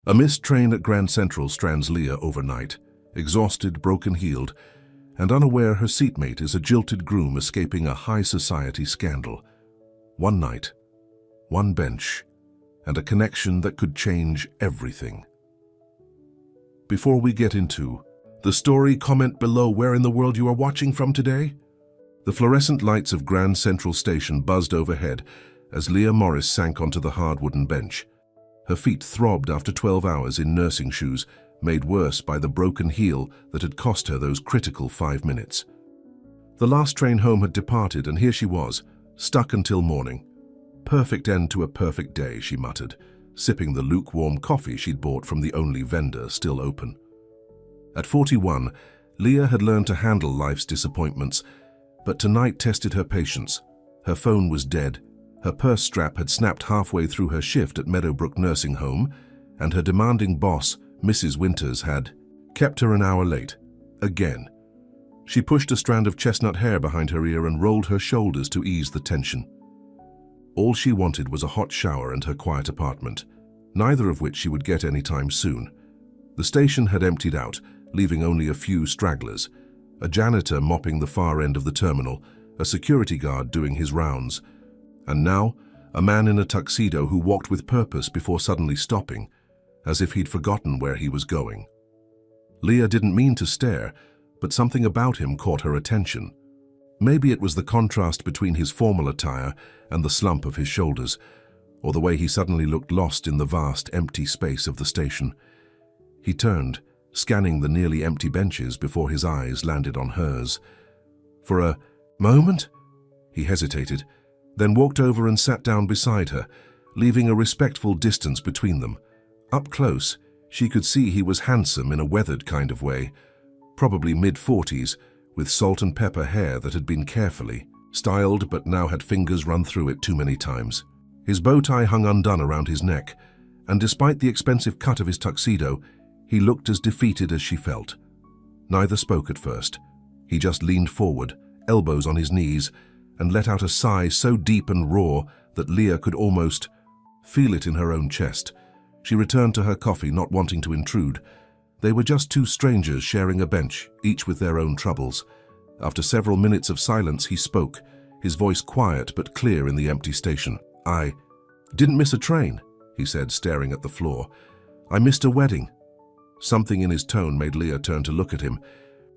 A missed train at Grand Central strands Leah overnight, exhausted, broken-heeled, and unaware her seatmate is a jilted groom escaping a high society scandal. One night, one bench, and a connection that could change everything. Before we get into the story, comment below where in the world you are watching from today. The fluorescent lights of Grand Central Station buzzed overhead as Leah Morris sank onto the hard wooden bench. Her feet throbbed after 12 hours in nursing shoes, made worse by the broken heel that had cost her those critical 5 minutes. The last train home had departed, and here she was, stuck until morning. Perfect end to a perfect day, she muttered, sipping the lukewarm coffee she'd bought from the only vendor still open. At 41, Leah had learned to handle life's disappointments, but tonight tested her patience. Her phone was dead, her purse strap had snapped halfway through her shift at Meadowbrook Nursing Home, and her demanding boss, Mrs. Winters, had kept her an hour late. Again. She pushed a strand of chestnut hair behind her ear and rolled her shoulders to ease the tension. All she wanted was a hot shower and her quiet apartment, neither of which she would get anytime soon. The station had emptied out, leaving only a few stragglers, a janitor mopping the far end of the terminal, a security guard doing his rounds, and now a man in a tuxedo who walked with purpose before suddenly stopping, as if he'd forgotten where he was going. Leah didn't mean to stare, but something about him caught her attention. Maybe it was the contrast between his formal attire and the slump of his shoulders, or the way he suddenly looked lost in the vast, empty space of the station. He turned, scanning the nearly empty benches before his eyes landed on hers. For a moment, he hesitated, then walked over and sat down beside her, leaving a respectful distance between them. Up close, she could see he was handsome in a weathered kind of way, probably mid-40s, with salt and pepper hair that had been carefully styled but now had fingers run through it too many times. His bow tie hung undone around his neck, and despite the expensive cut of his tuxedo, he looked as defeated as she felt. Neither spoke at first. He just leaned forward, elbows on his knees, and let out a sigh so deep and raw that Leah could almost feel it in her own chest. She returned to her coffee, not wanting to intrude. They were just two strangers sharing a bench, each with their own troubles. After several minutes of silence, he spoke, his voice quiet but clear in the empty station. "I didn't miss a train," he said, staring at the floor. "I missed a wedding." Something in his tone made Leah turn to look at him.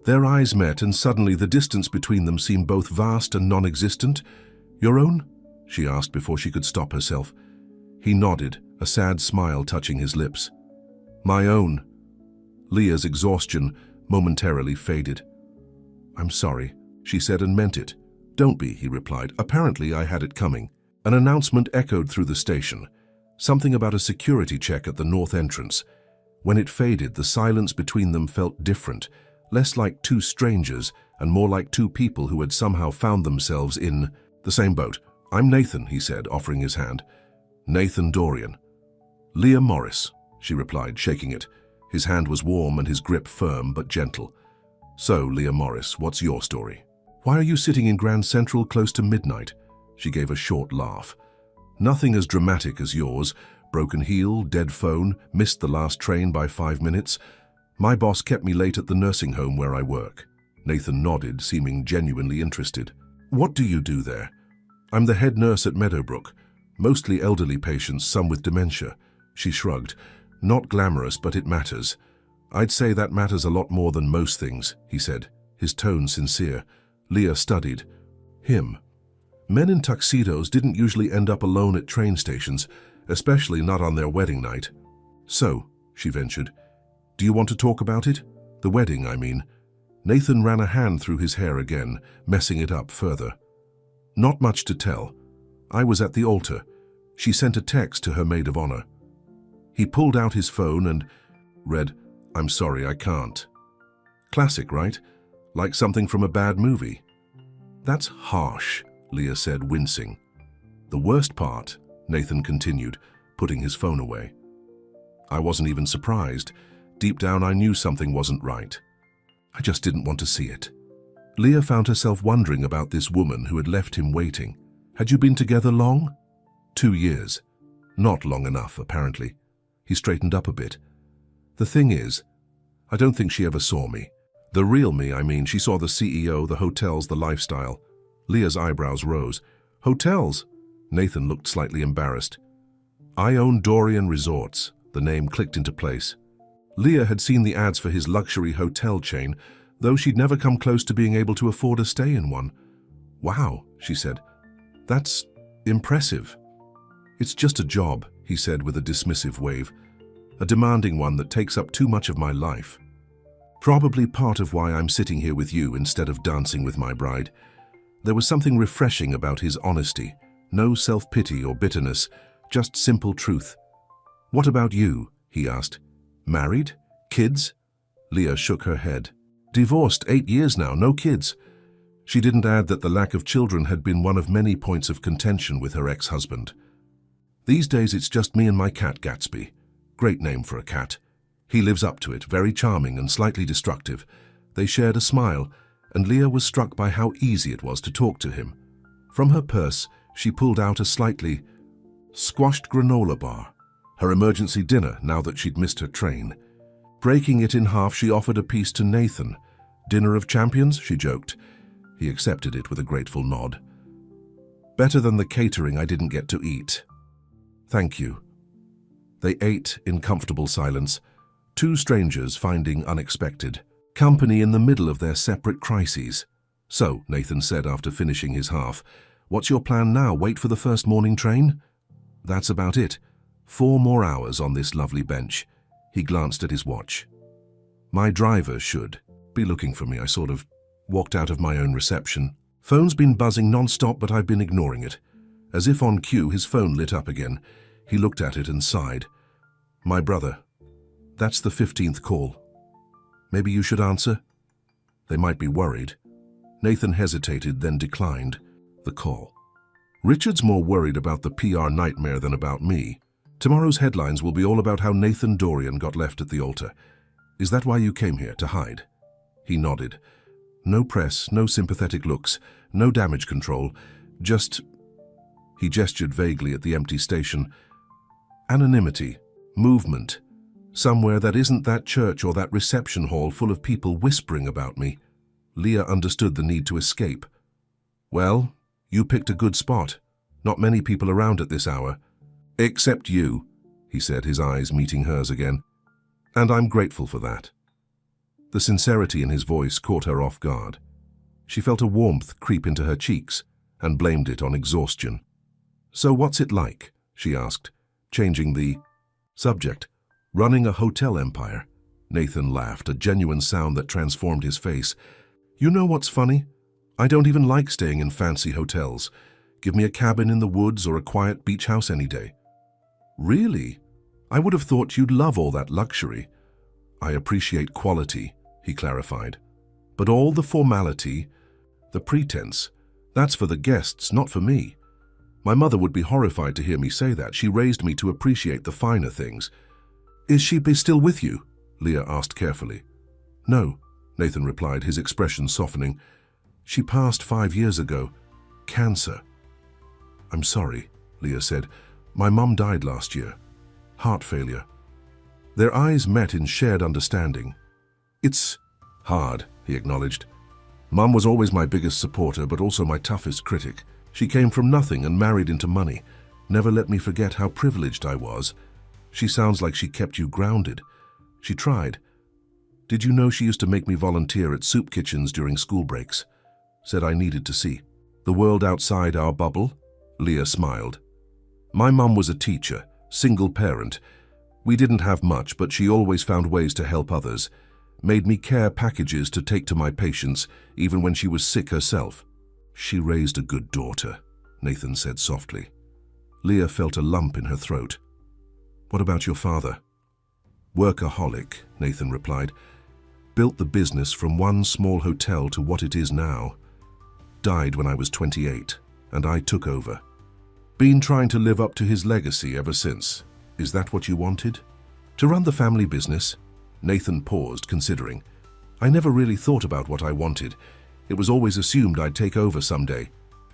Their eyes met, and suddenly the distance between them seemed both vast and non-existent. "Your own?" she asked before she could stop herself. He nodded, a sad smile touching his lips. "My own." Leah's exhaustion momentarily faded. "I'm sorry," she said, and meant it. "Don't be," he replied. "Apparently I had it coming." An announcement echoed through the station, something about a security check at the north entrance. When it faded, the silence between them felt different, less like two strangers and more like two people who had somehow found themselves in the same boat. "I'm Nathan," he said, offering his hand. "Nathan Dorian." "Leah Morris," she replied, shaking it. His hand was warm and his grip firm but gentle. "So, Leah Morris, what's your story? Why are you sitting in Grand Central close to midnight?" She gave a short laugh. "Nothing as dramatic as yours. Broken heel, dead phone, missed the last train by 5 minutes. My boss kept me late at the nursing home where I work." Nathan nodded, seeming genuinely interested. "What do you do there?" "I'm the head nurse at Meadowbrook. Mostly elderly patients, some with dementia." She shrugged. "Not glamorous, but it matters." "I'd say that matters a lot more than most things," he said, his tone sincere. Leah studied him. Men in tuxedos didn't usually end up alone at train stations, especially not on their wedding night. "So," she ventured, "do you want to talk about it? The wedding, I mean." Nathan ran a hand through his hair again, messing it up further. "Not much to tell. I was at the altar. She sent a text to her maid of honor." He pulled out his phone and read, "I'm sorry, I can't." Classic, right? Like something from a bad movie. "That's harsh," Leah said, wincing. "The worst part," Nathan continued, putting his phone away. "I wasn't even surprised. Deep down I knew something wasn't right. I just didn't want to see it." Leah found herself wondering about this woman who had left him waiting. Had you been together long? 2 years. Not long enough, apparently. He straightened up a bit. The thing is, I don't think she ever saw me. The real me, I mean. She saw the CEO, the hotels, the lifestyle. Leah's eyebrows rose. Hotels? Nathan looked slightly embarrassed. I own Dorian Resorts. The name clicked into place. Leah had seen the ads for his luxury hotel chain, though she'd never come close to being able to afford a stay in one. Wow, she said. That's impressive. It's just a job, he said with a dismissive wave. A demanding one that takes up too much of my life. Probably part of why I'm sitting here with you instead of dancing with my bride. There was something refreshing about his honesty. No self-pity or bitterness, just simple truth. What about you? He asked. Married? Kids? Leah shook her head. Divorced 8 years now, no kids. She didn't add that the lack of children had been one of many points of contention with her ex-husband. These days it's just me and my cat Gatsby. Great name for a cat. He lives up to it, very charming and slightly destructive. They shared a smile, and Leah was struck by how easy it was to talk to him. From her purse, she pulled out a slightly squashed granola bar, her emergency dinner now that she'd missed her train. Breaking it in half, she offered a piece to Nathan. Dinner of champions, she joked. He accepted it with a grateful nod. Better than the catering I didn't get to eat. Thank you. They ate in comfortable silence, two strangers finding unexpected company in the middle of their separate crises. So, Nathan said after finishing his half, what's your plan now? Wait for the first morning train? That's about it. 4 more hours on this lovely bench. He glanced at his watch. My driver should be looking for me. I sort of walked out of my own reception. Phone's been buzzing non-stop, but I've been ignoring it. As if on cue, his phone lit up again. He looked at it and sighed. My brother. That's the 15th call. Maybe you should answer? They might be worried. Nathan hesitated, then declined the call. Richard's more worried about the PR nightmare than about me. Tomorrow's headlines will be all about how Nathan Dorian got left at the altar. Is that why you came here, to hide? He nodded. No press, no sympathetic looks, no damage control, just... He gestured vaguely at the empty station. Anonymity, movement. Somewhere that isn't that church or that reception hall full of people whispering about me. Leah understood the need to escape. Well, you picked a good spot. Not many people around at this hour. Except you, he said, his eyes meeting hers again. And I'm grateful for that. The sincerity in his voice caught her off guard. She felt a warmth creep into her cheeks and blamed it on exhaustion. So what's it like? She asked, changing the subject. Running a hotel empire. Nathan laughed, a genuine sound that transformed his face. You know what's funny? I don't even like staying in fancy hotels. Give me a cabin in the woods or a quiet beach house any day. Really? I would have thought you'd love all that luxury. I appreciate quality, he clarified. But all the formality, the pretense, that's for the guests, not for me. My mother would be horrified to hear me say that. She raised me to appreciate the finer things. Is she still with you? Leah asked carefully. No, Nathan replied, his expression softening. She passed 5 years ago. Cancer. I'm sorry, Leah said. My mum died last year. Heart failure. Their eyes met in shared understanding. It's hard, he acknowledged. Mum was always my biggest supporter, but also my toughest critic. She came from nothing and married into money. Never let me forget how privileged I was. She sounds like she kept you grounded. She tried. Did you know she used to make me volunteer at soup kitchens during school breaks? Said I needed to see the world outside our bubble? Leah smiled. My mum was a teacher, single parent. We didn't have much, but she always found ways to help others. Made me care packages to take to my patients, even when she was sick herself. She raised a good daughter, Nathan said softly. Leah felt a lump in her throat. What about your father? Workaholic, Nathan replied. Built the business from one small hotel to what it is now. Died when I was 28, and I took over. Been trying to live up to his legacy ever since. Is that what you wanted? To run the family business? Nathan paused, considering. I never really thought about what I wanted. It was always assumed I'd take over someday.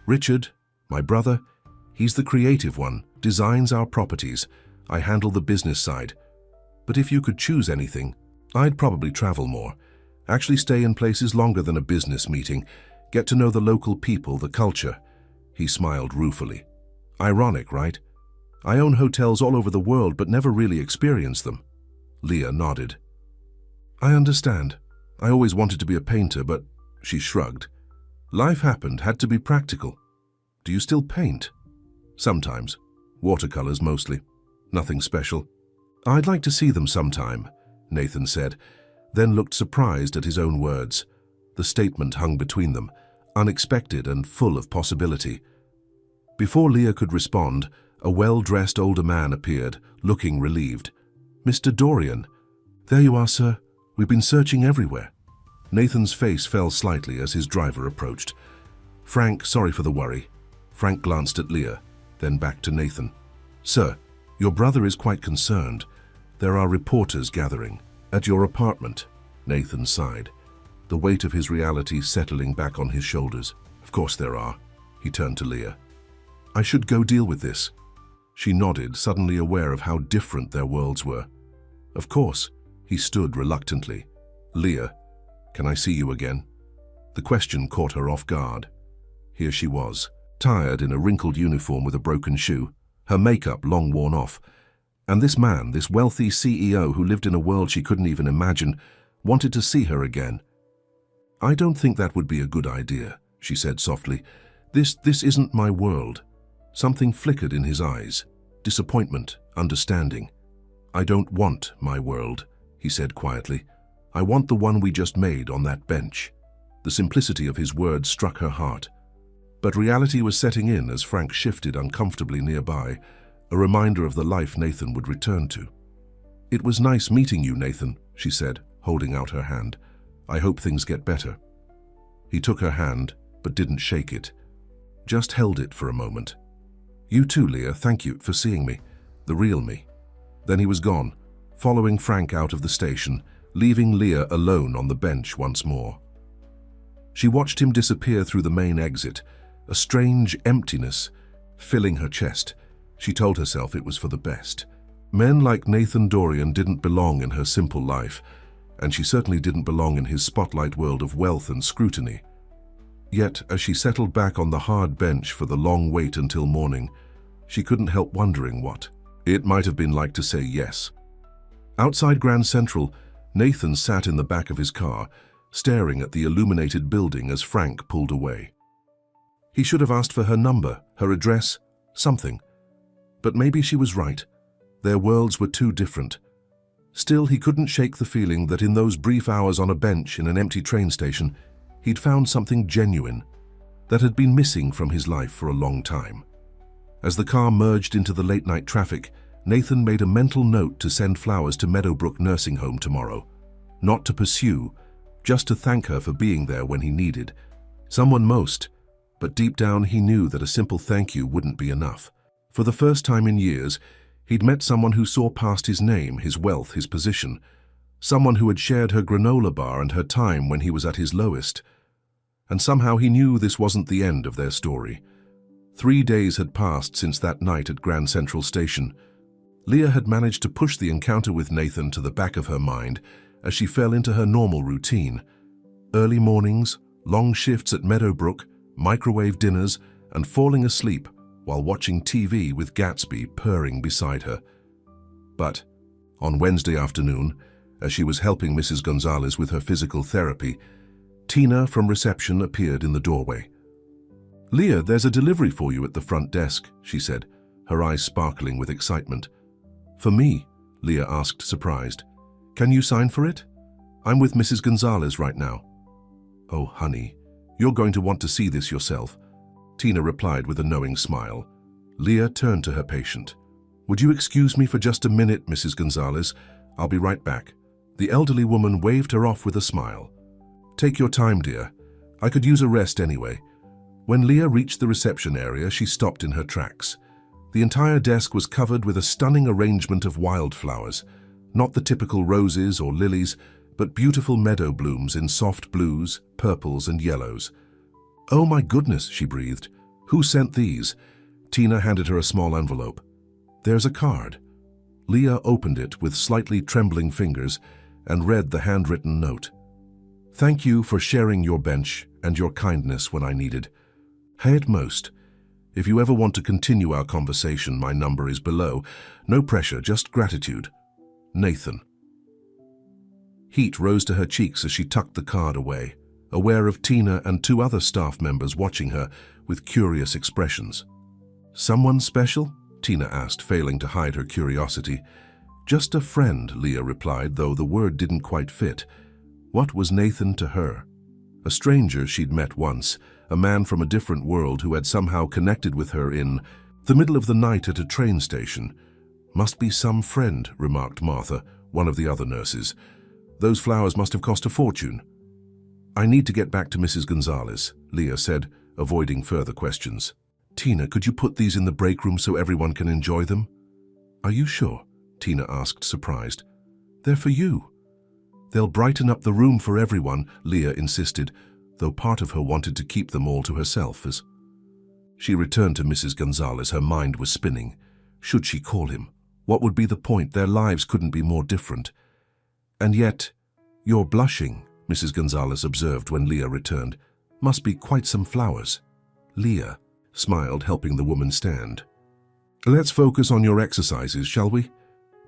Richard, my brother, he's the creative one, designs our properties. I handle the business side. But if you could choose anything, I'd probably travel more. Actually stay in places longer than a business meeting. Get to know the local people, the culture." He smiled ruefully. "Ironic, right? I own hotels all over the world but never really experienced them." Leah nodded. "I understand. I always wanted to be a painter, but..." She shrugged. "Life happened, had to be practical." "Do you still paint?" "Sometimes. Watercolors mostly. Nothing special." "I'd like to see them sometime," Nathan said, then looked surprised at his own words. The statement hung between them, unexpected and full of possibility. Before Leah could respond, a well-dressed older man appeared, looking relieved. "Mr. Dorian." "There you are, sir. We've been searching everywhere." Nathan's face fell slightly as his driver approached. "Frank, sorry for the worry." Frank glanced at Leah, then back to Nathan. "Sir, your brother is quite concerned. There are reporters gathering. At your apartment." Nathan sighed, the weight of his reality settling back on his shoulders. "Of course there are." He turned to Leah. "I should go deal with this." She nodded, suddenly aware of how different their worlds were. "Of course." He stood reluctantly. "Leah, can I see you again?" The question caught her off guard. Here she was, tired in a wrinkled uniform with a broken shoe, her makeup long worn off. And this man, this wealthy CEO who lived in a world she couldn't even imagine, wanted to see her again. "I don't think that would be a good idea," she said softly. This isn't my world." Something flickered in his eyes. Disappointment, understanding. "I don't want my world," he said quietly. "I want the one we just made on that bench." The simplicity of his words struck her heart. But reality was setting in as Frank shifted uncomfortably nearby, a reminder of the life Nathan would return to. "It was nice meeting you, Nathan," she said, holding out her hand. "I hope things get better." He took her hand, but didn't shake it. Just held it for a moment. "You too, Leah, thank you for seeing me, the real me." Then he was gone, following Frank out of the station, leaving Leah alone on the bench once more. She watched him disappear through the main exit, a strange emptiness filling her chest. She told herself it was for the best. Men like Nathan Dorian didn't belong in her simple life, and she certainly didn't belong in his spotlight world of wealth and scrutiny. Yet, as she settled back on the hard bench for the long wait until morning, she couldn't help wondering what it might have been like to say yes. Outside Grand Central, Nathan sat in the back of his car, staring at the illuminated building as Frank pulled away. He should have asked for her number, her address, something. But maybe she was right. Their worlds were too different. Still, he couldn't shake the feeling that in those brief hours on a bench in an empty train station, he'd found something genuine that had been missing from his life for a long time. As the car merged into the late-night traffic, Nathan made a mental note to send flowers to Meadowbrook Nursing Home tomorrow. Not to pursue, just to thank her for being there when he needed someone most. But deep down he knew that a simple thank you wouldn't be enough. For the first time in years, he'd met someone who saw past his name, his wealth, his position. Someone who had shared her granola bar and her time when he was at his lowest. And somehow he knew this wasn't the end of their story. 3 days had passed since that night at Grand Central Station. Leah had managed to push the encounter with Nathan to the back of her mind as she fell into her normal routine. Early mornings, long shifts at Meadowbrook, microwave dinners, and falling asleep while watching TV with Gatsby purring beside her. But on Wednesday afternoon, as she was helping Mrs. Gonzalez with her physical therapy, Tina from reception appeared in the doorway. "Leah, there's a delivery for you at the front desk," she said, her eyes sparkling with excitement. "For me?" Leah asked, surprised. "Can you sign for it? I'm with Mrs. Gonzalez right now." "Oh, honey, you're going to want to see this yourself," Tina replied with a knowing smile. Leah turned to her patient. "Would you excuse me for just a minute, Mrs. Gonzalez? I'll be right back." The elderly woman waved her off with a smile. "Take your time, dear. I could use a rest anyway." When Leah reached the reception area, she stopped in her tracks. The entire desk was covered with a stunning arrangement of wildflowers, not the typical roses or lilies, but beautiful meadow blooms in soft blues, purples, and yellows. "Oh my goodness," she breathed. "Who sent these?" Tina handed her a small envelope. "There's a card." Leah opened it with slightly trembling fingers and read the handwritten note. "Thank you for sharing your bench and your kindness when I needed. At most. If you ever want to continue our conversation, my number is below. No pressure, just gratitude. Nathan." Heat rose to her cheeks as she tucked the card away, aware of Tina and 2 other staff members watching her with curious expressions. "Someone special?" Tina asked, failing to hide her curiosity. "Just a friend," Leah replied, though the word didn't quite fit. What was Nathan to her? A stranger she'd met once, a man from a different world who had somehow connected with her in the middle of the night at a train station. "Must be some friend," remarked Martha, one of the other nurses. "Those flowers must have cost a fortune." "I need to get back to Mrs. Gonzalez," Leah said, avoiding further questions. "Tina, could you put these in the break room so everyone can enjoy them?" "Are you sure?" Tina asked, surprised. "They're for you." "They'll brighten up the room for everyone," Leah insisted, though part of her wanted to keep them all to herself as she returned to Mrs. Gonzalez. Her mind was spinning. Should she call him? What would be the point? Their lives couldn't be more different. "And yet, you're blushing," Mrs. Gonzalez observed when Leah returned. "Must be quite some flowers." Leah smiled, helping the woman stand. "Let's focus on your exercises, shall we?"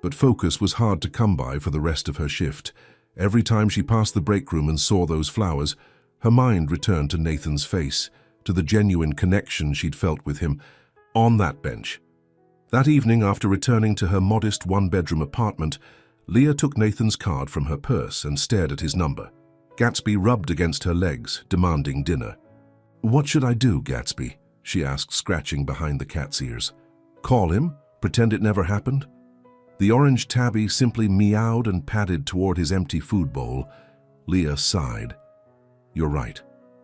But focus was hard to come by for the rest of her shift. Every time she passed the break room and saw those flowers, her mind returned to Nathan's face, to the genuine connection she'd felt with him on that bench. That evening, after returning to her modest 1-bedroom apartment, Leah took Nathan's card from her purse and stared at his number. Gatsby rubbed against her legs, demanding dinner. "What should I do, Gatsby?" she asked, scratching behind the cat's ears. "Call him? Pretend it never happened?" The orange tabby simply meowed and padded toward his empty food bowl. Leah sighed. "You're right.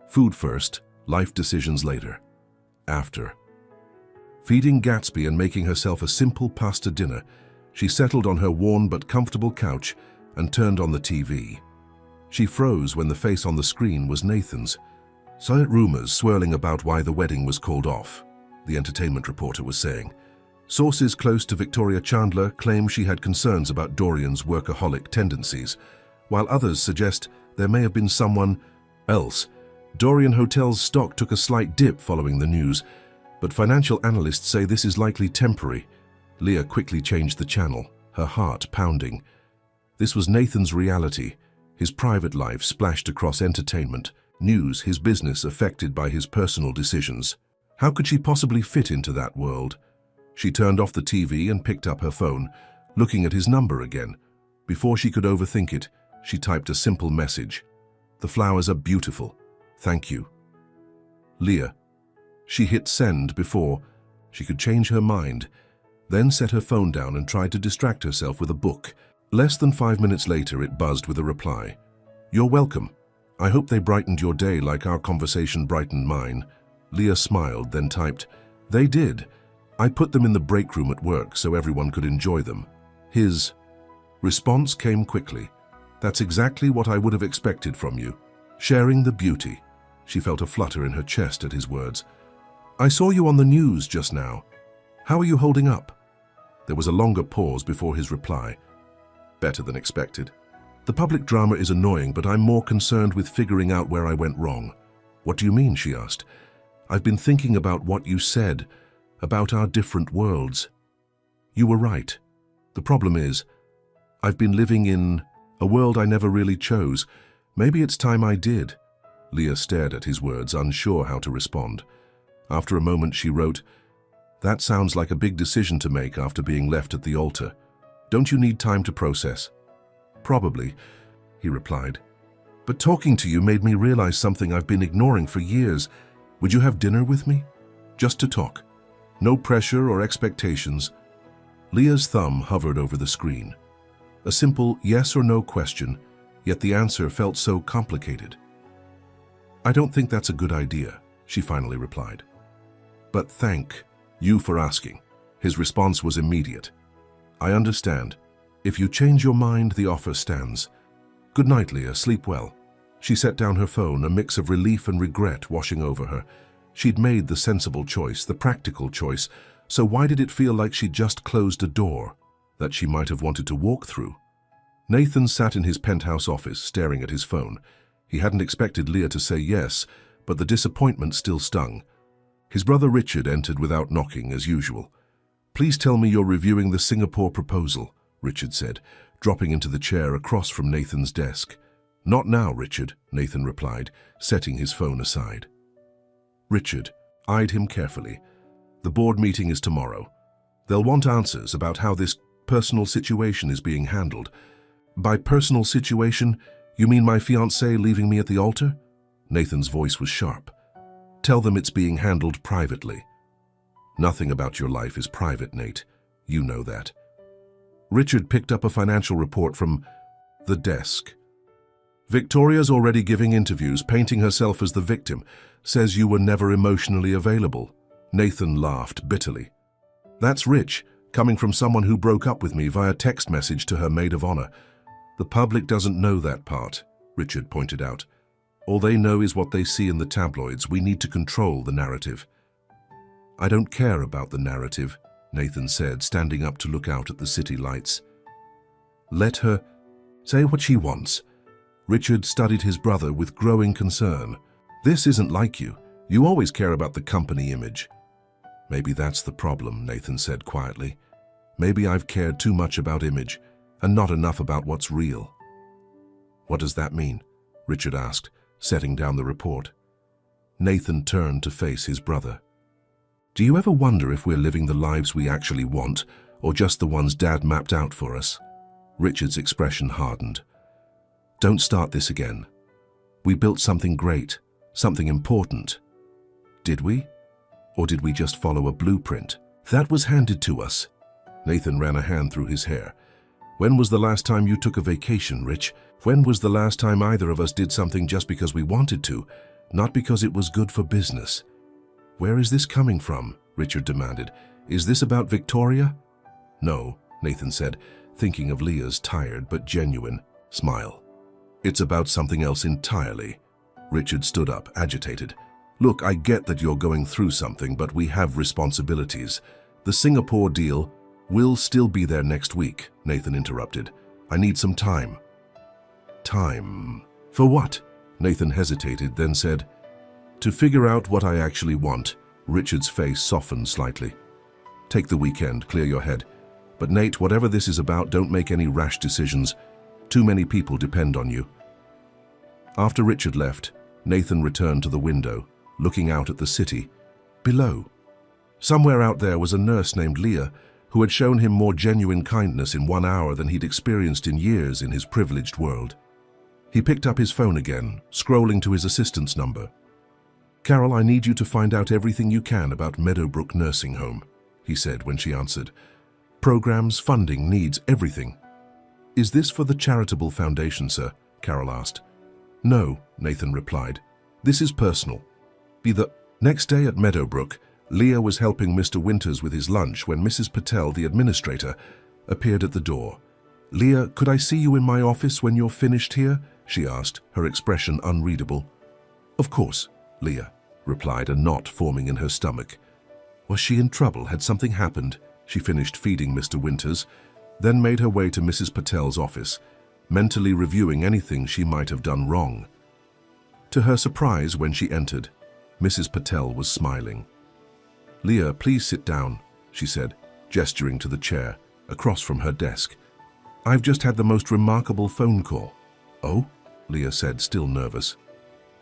Food first, life decisions later. After." Feeding Gatsby and making herself a simple pasta dinner, she settled on her worn but comfortable couch and turned on the TV. She froze when the face on the screen was Nathan's. "Silent rumors swirling about why the wedding was called off," the entertainment reporter was saying. Sources close to Victoria Chandler claim she had concerns about Dorian's workaholic tendencies, while others suggest there may have been someone else. Dorian Hotel's stock took a slight dip following the news, but financial analysts say this is likely temporary. Leah quickly changed the channel, her heart pounding. This was Nathan's reality, his private life splashed across entertainment, news, his business affected by his personal decisions. How could she possibly fit into that world? She turned off the TV and picked up her phone, looking at his number again. Before she could overthink it, she typed a simple message. "The flowers are beautiful. Thank you. Leah." She hit send before she could change her mind, then set her phone down and tried to distract herself with a book. Less than 5 minutes later, it buzzed with a reply. "You're welcome. I hope they brightened your day like our conversation brightened mine." Leah smiled, then typed, "They did. I put them in the break room at work so everyone could enjoy them." His response came quickly. "That's exactly what I would have expected from you. Sharing the beauty." She felt a flutter in her chest at his words. "I saw you on the news just now. How are you holding up?" There was a longer pause before his reply. "Better than expected. The public drama is annoying, but I'm more concerned with figuring out where I went wrong." "What do you mean?" she asked. "I've been thinking about what you said, about our different worlds. You were right. The problem is, I've been living in a world I never really chose. Maybe it's time I did." Leah stared at his words, unsure how to respond. After a moment, she wrote, "That sounds like a big decision to make after being left at the altar. Don't you need time to process?" "Probably," he replied. "But talking to you made me realize something I've been ignoring for years. Would you have dinner with me? Just to talk. No pressure or expectations." Leah's thumb hovered over the screen. A simple yes or no question, yet the answer felt so complicated. "I don't think that's a good idea," she finally replied. "But thank you for asking." His response was immediate. "I understand. If you change your mind, the offer stands. Good night, Leah. Sleep well." She set down her phone, a mix of relief and regret washing over her. She'd made the sensible choice, the practical choice, so why did it feel like she'd just closed a door? that she might have wanted to walk through. Nathan sat in his penthouse office, staring at his phone. He hadn't expected Leah to say yes, but the disappointment still stung. His brother Richard entered without knocking, as usual. "Please tell me you're reviewing the Singapore proposal," Richard said, dropping into the chair across from Nathan's desk. "Not now, Richard," Nathan replied, setting his phone aside. Richard eyed him carefully. "The board meeting is tomorrow. They'll want answers about how this personal situation is being handled." "By personal situation, you mean my fiancée leaving me at the altar?" Nathan's voice was sharp. "Tell them it's being handled privately." "Nothing about your life is private, Nate. You know that." Richard picked up a financial report from the desk. "Victoria's already giving interviews, painting herself as the victim. Says you were never emotionally available." Nathan laughed bitterly. "That's rich, coming from someone who broke up with me via text message to her maid of honor." "The public doesn't know that part," Richard pointed out. "All they know is what they see in the tabloids. We need to control the narrative." "I don't care about the narrative," Nathan said, standing up to look out at the city lights. "Let her say what she wants." Richard studied his brother with growing concern. "This isn't like you. You always care about the company image." "Maybe that's the problem," Nathan said quietly. "Maybe I've cared too much about image and not enough about what's real." "What does that mean?" Richard asked, setting down the report. Nathan turned to face his brother. "Do you ever wonder if we're living the lives we actually want, or just the ones Dad mapped out for us?" Richard's expression hardened. "Don't start this again. We built something great, something important. Did we? Or did we just follow a blueprint that was handed to us?" Nathan ran a hand through his hair. "When was the last time you took a vacation, Rich? When was the last time either of us did something just because we wanted to, not because it was good for business?" "Where is this coming from?" Richard demanded. "Is this about Victoria?" "No," Nathan said, thinking of Leah's tired but genuine smile. "It's about something else entirely." Richard stood up, agitated. "Look, I get that you're going through something, but we have responsibilities. The Singapore deal will still be there next week," Nathan interrupted. "I need some time." "Time? For what?" Nathan hesitated, then said, "To figure out what I actually want." Richard's face softened slightly. "Take the weekend, clear your head. But Nate, whatever this is about, don't make any rash decisions. Too many people depend on you." After Richard left, Nathan returned to the window, looking out at the city. Below, somewhere out there, was a nurse named Leah, who had shown him more genuine kindness in 1 hour than he'd experienced in years in his privileged world. He picked up his phone again, scrolling to his assistant's number. "Carol, I need you to find out everything you can about Meadowbrook Nursing Home," he said when she answered. "Programs, funding, needs, everything." "Is this for the charitable foundation, sir?" Carol asked. "No," Nathan replied. "This is personal." The next day at Meadowbrook, Leah was helping Mr. Winters with his lunch when Mrs. Patel, the administrator, appeared at the door. "Leah, could I see you in my office when you're finished here?" she asked, her expression unreadable. "Of course," Leah replied, a knot forming in her stomach. Was she in trouble? Had something happened? She finished feeding Mr. Winters, then made her way to Mrs. Patel's office, mentally reviewing anything she might have done wrong. To her surprise, when she entered, Mrs. Patel was smiling. "Leah, please sit down," she said, gesturing to the chair across from her desk. "I've just had the most remarkable phone call." "Oh?" Leah said, still nervous.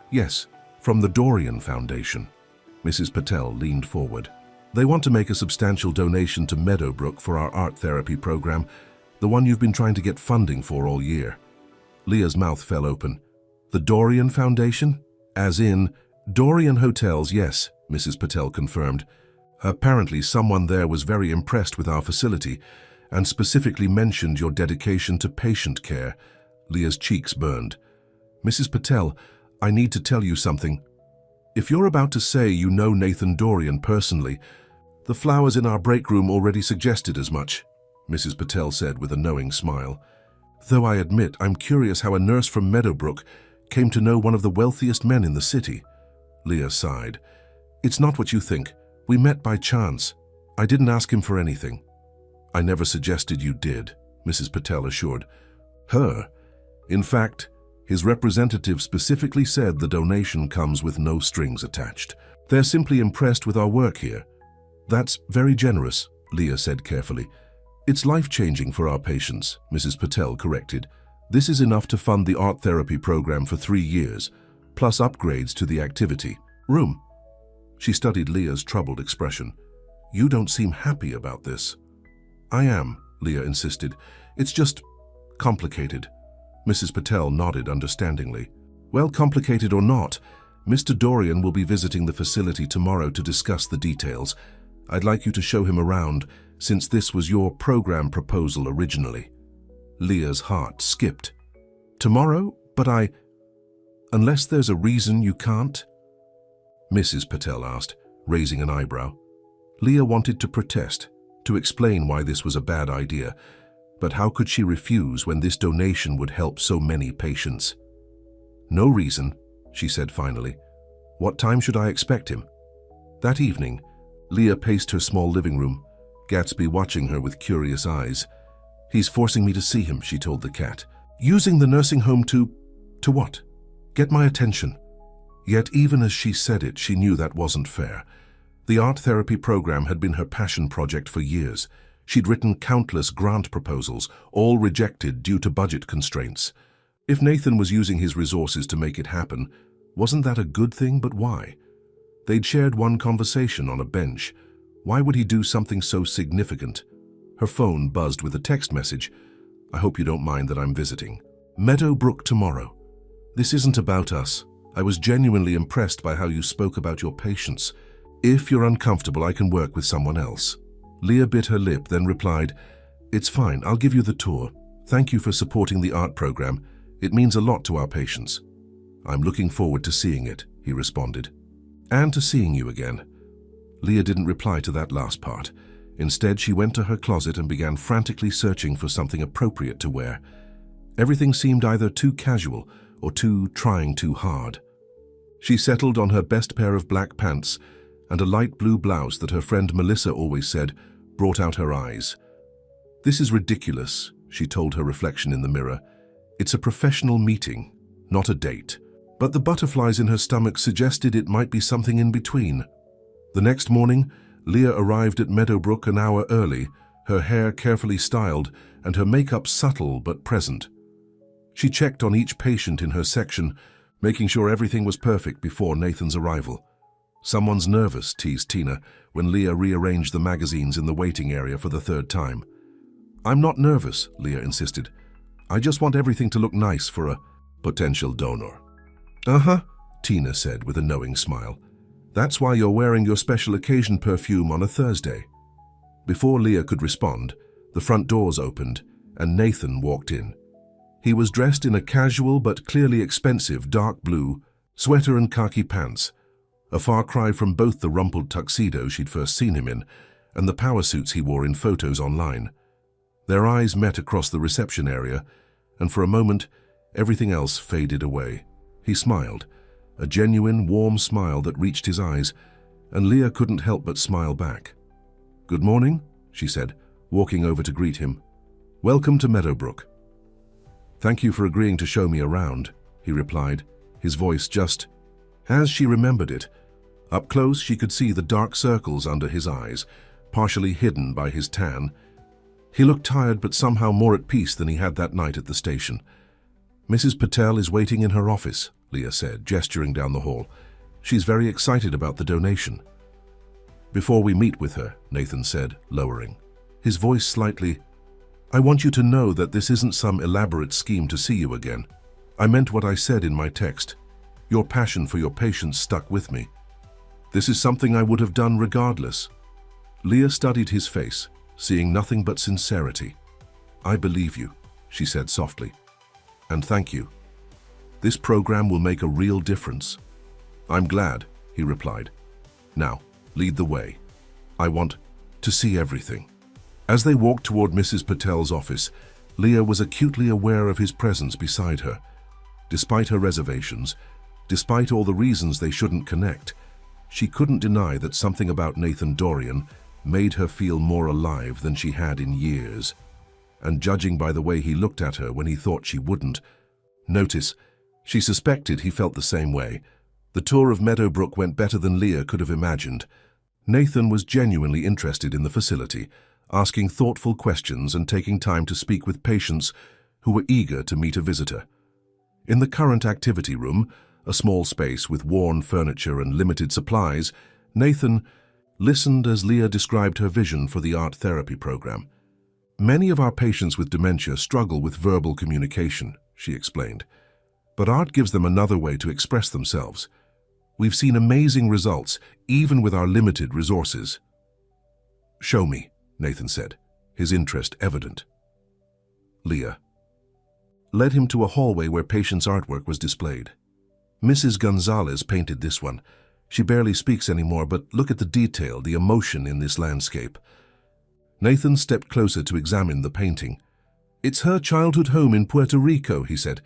"Yes, from the Dorian Foundation." Mrs. Patel leaned forward. "They want to make a substantial donation to Meadowbrook for our art therapy program, the one you've been trying to get funding for all year." Leah's mouth fell open. "The Dorian Foundation? As in Dorian Hotels, yes," Mrs. Patel confirmed. "Apparently someone there was very impressed with our facility and specifically mentioned your dedication to patient care." Leah's cheeks burned. "Mrs. Patel, I need to tell you something. If you're about to say you know Nathan Dorian personally, the flowers in our break room already suggested as much," Mrs. Patel said with a knowing smile. "Though I admit I'm curious how a nurse from Meadowbrook came to know one of the wealthiest men in the city." Leah sighed. "It's not what you think. We met by chance. I didn't ask him for anything. I never suggested you did, Mrs. Patel assured. Her? In fact, his representative specifically said the donation comes with no strings attached. They're simply impressed with our work here. That's very generous, Leah said carefully. It's life-changing for our patients, Mrs. Patel corrected. This is enough to fund the art therapy program for 3 years, plus upgrades to the activity room. She studied Leah's troubled expression. You don't seem happy about this. I am, Leah insisted. It's just complicated. Mrs. Patel nodded understandingly. Well, complicated or not, Mr. Dorian will be visiting the facility tomorrow to discuss the details. I'd like you to show him around, since this was your program proposal originally. Leah's heart skipped. Tomorrow? But unless there's a reason you can't? Mrs. Patel asked, raising an eyebrow. Leah wanted to protest, to explain why this was a bad idea, but how could she refuse when this donation would help so many patients? No reason, she said finally. What time should I expect him? That evening, Leah paced her small living room, Gatsby watching her with curious eyes. He's forcing me to see him, she told the cat. Using the nursing home to what? Get my attention. Yet even as she said it, she knew that wasn't fair. The art therapy program had been her passion project for years. She'd written countless grant proposals, all rejected due to budget constraints. If Nathan was using his resources to make it happen, wasn't that a good thing? But why? They'd shared one conversation on a bench. Why would he do something so significant? Her phone buzzed with a text message. I hope you don't mind that I'm visiting. Meadowbrook tomorrow. This isn't about us. I was genuinely impressed by how you spoke about your patients. If you're uncomfortable, I can work with someone else. Leah bit her lip, then replied, It's fine, I'll give you the tour. Thank you for supporting the art program. It means a lot to our patients. I'm looking forward to seeing it, he responded. And to seeing you again. Leah didn't reply to that last part. Instead, she went to her closet and began frantically searching for something appropriate to wear. Everything seemed either too casual or trying too hard. She settled on her best pair of black pants and a light blue blouse that her friend Melissa always said brought out her eyes. This is ridiculous, she told her reflection in the mirror. It's a professional meeting, not a date. But the butterflies in her stomach suggested it might be something in between. The next morning, Leah arrived at Meadowbrook an hour early, her hair carefully styled and her makeup subtle but present. She checked on each patient in her section, making sure everything was perfect before Nathan's arrival. Someone's nervous, teased Tina, when Leah rearranged the magazines in the waiting area for the 3rd time. I'm not nervous, Leah insisted. I just want everything to look nice for a potential donor. Uh-huh, Tina said with a knowing smile. That's why you're wearing your special occasion perfume on a Thursday. Before Leah could respond, the front doors opened and Nathan walked in. He was dressed in a casual but clearly expensive dark blue sweater and khaki pants, a far cry from both the rumpled tuxedo she'd first seen him in and the power suits he wore in photos online. Their eyes met across the reception area, and for a moment, everything else faded away. He smiled, a genuine, warm smile that reached his eyes, and Leah couldn't help but smile back. Good morning, she said, walking over to greet him. Welcome to Meadowbrook. Thank you for agreeing to show me around, he replied, his voice just as she remembered it. Up close, she could see the dark circles under his eyes, partially hidden by his tan. He looked tired but somehow more at peace than he had that night at the station. Mrs. Patel is waiting in her office, Leah said, gesturing down the hall. She's very excited about the donation. Before we meet with her, Nathan said, lowering, his voice slightly, I want you to know that this isn't some elaborate scheme to see you again. I meant what I said in my text. Your passion for your patients stuck with me. This is something I would have done regardless. Leah studied his face, seeing nothing but sincerity. I believe you, she said softly. And thank you. This program will make a real difference. I'm glad, he replied. Now, lead the way. I want to see everything. As they walked toward Mrs. Patel's office, Leah was acutely aware of his presence beside her. Despite her reservations, despite all the reasons they shouldn't connect, she couldn't deny that something about Nathan Dorian made her feel more alive than she had in years. And judging by the way he looked at her when he thought she wouldn't notice, she suspected he felt the same way. The tour of Meadowbrook went better than Leah could have imagined. Nathan was genuinely interested in the facility, asking thoughtful questions and taking time to speak with patients who were eager to meet a visitor. In the current activity room, a small space with worn furniture and limited supplies, Nathan listened as Leah described her vision for the art therapy program. Many of our patients with dementia struggle with verbal communication, she explained, but art gives them another way to express themselves. We've seen amazing results, even with our limited resources. Show me, Nathan said, his interest evident. Leah led him to a hallway where patients' artwork was displayed. Mrs. Gonzalez painted this one. She barely speaks anymore, but look at the detail, the emotion in this landscape. Nathan stepped closer to examine the painting. It's her childhood home in Puerto Rico, he said.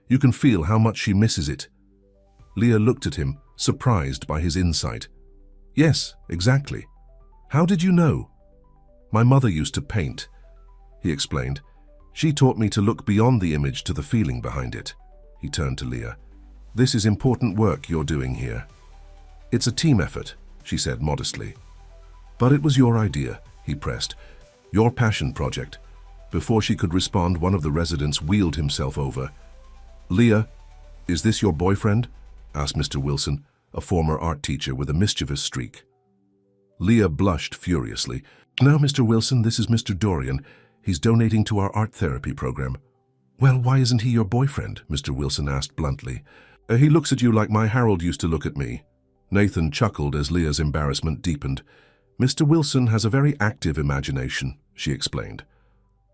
You can feel how much she misses it. Leah looked at him, surprised by his insight. Yes, exactly. How did you know? My mother used to paint, he explained. She taught me to look beyond the image to the feeling behind it. He turned to Leah. This is important work you're doing here. It's a team effort, she said modestly. But it was your idea, he pressed. Your passion project. Before she could respond, one of the residents wheeled himself over. Leah, is this your boyfriend? Asked Mr. Wilson, a former art teacher with a mischievous streak. Leah blushed furiously. Now, Mr. Wilson, this is Mr. Dorian. He's donating to our art therapy program. Well, why isn't he your boyfriend? Mr. Wilson asked bluntly. He looks at you like my Harold used to look at me. Nathan chuckled as Leah's embarrassment deepened. Mr. Wilson has a very active imagination, she explained.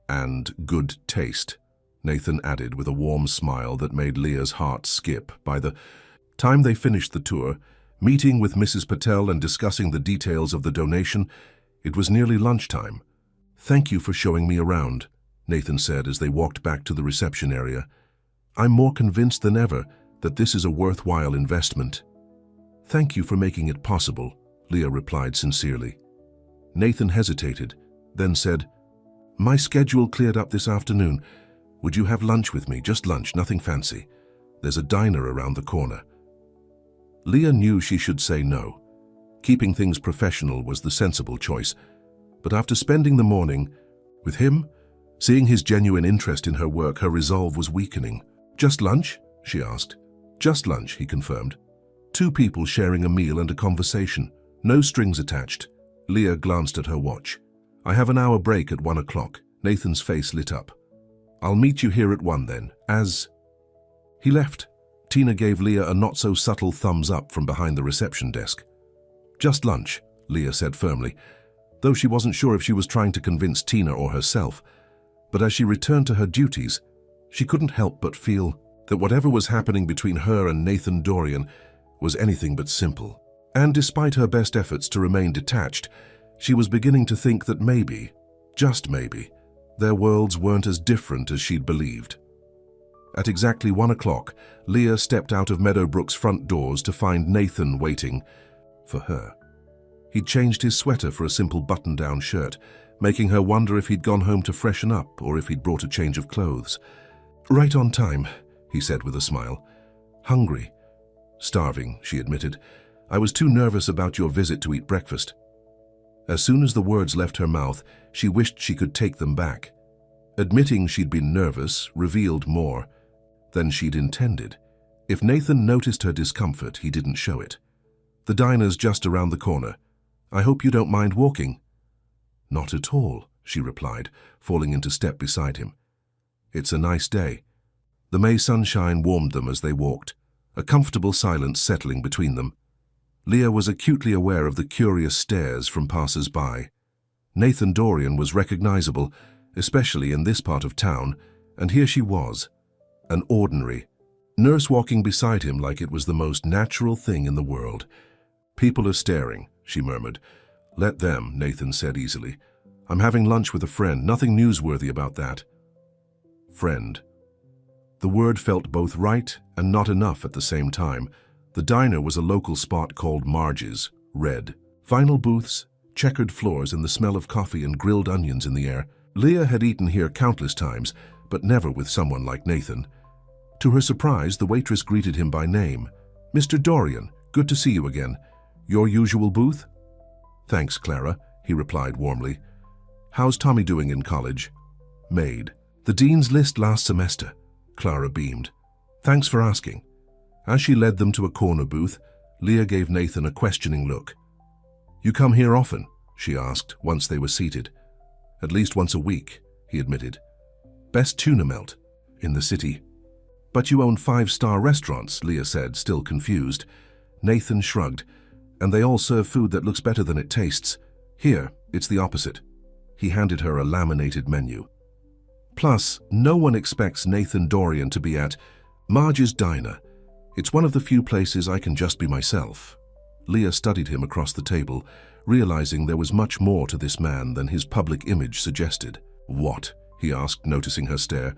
And good taste, Nathan added with a warm smile that made Leah's heart skip. By the time they finished the tour, meeting with Mrs. Patel and discussing the details of the donation, it was nearly lunchtime. Thank you for showing me around, Nathan said as they walked back to the reception area. I'm more convinced than ever that this is a worthwhile investment. Thank you for making it possible, Leah replied sincerely. Nathan hesitated, then said, My schedule cleared up this afternoon. Would you have lunch with me? Just lunch, nothing fancy. There's a diner around the corner. Leah knew she should say no. Keeping things professional was the sensible choice. But after spending the morning with him, seeing his genuine interest in her work, her resolve was weakening. Just lunch? She asked. Just lunch, he confirmed. 2 people sharing a meal and a conversation. No strings attached. Leah glanced at her watch. I have an hour break at 1 o'clock. Nathan's face lit up. I'll meet you here at 1 then, as... He left. Tina gave Leah a not-so-subtle thumbs up from behind the reception desk. Just lunch, Leah said firmly, though she wasn't sure if she was trying to convince Tina or herself. But as she returned to her duties, she couldn't help but feel that whatever was happening between her and Nathan Dorian was anything but simple. And despite her best efforts to remain detached, she was beginning to think that maybe, just maybe, their worlds weren't as different as she'd believed. At exactly 1 o'clock, Leah stepped out of Meadowbrook's front doors to find Nathan waiting for her. He'd changed his sweater for a simple button-down shirt, making her wonder if he'd gone home to freshen up or if he'd brought a change of clothes. Right on time, he said with a smile. Hungry. Starving, she admitted. I was too nervous about your visit to eat breakfast. As soon as the words left her mouth, she wished she could take them back. Admitting she'd been nervous revealed more than she'd intended. If Nathan noticed her discomfort, he didn't show it. The diner's just around the corner. I hope you don't mind walking. Not at all, she replied, falling into step beside him. It's a nice day. The May sunshine warmed them as they walked, a comfortable silence settling between them. Leah was acutely aware of the curious stares from passers-by. Nathan Dorian was recognizable, especially in this part of town, and here she was, an ordinary nurse walking beside him like it was the most natural thing in the world. People are staring, she murmured. Let them, Nathan said easily. I'm having lunch with a friend, nothing newsworthy about that. Friend. The word felt both right and not enough at the same time. The diner was a local spot called Marge's, red. Vinyl booths, checkered floors and the smell of coffee and grilled onions in the air. Leah had eaten here countless times, but never with someone like Nathan. To her surprise, the waitress greeted him by name. "Mr. Dorian, good to see you again. Your usual booth?" "Thanks, Clara," he replied warmly. "How's Tommy doing in college?" "Made the dean's list last semester," Clara beamed. "Thanks for asking." As she led them to a corner booth, Leah gave Nathan a questioning look. "You come here often?" she asked once they were seated. "At least once a week," he admitted. "Best tuna melt in the city." "But you own 5-star restaurants," Leah said, still confused. Nathan shrugged. "And they all serve food that looks better than it tastes. Here, it's the opposite." He handed her a laminated menu. "Plus, no one expects Nathan Dorian to be at Marge's Diner. It's one of the few places I can just be myself." Leah studied him across the table, realizing there was much more to this man than his public image suggested. "What?" he asked, noticing her stare.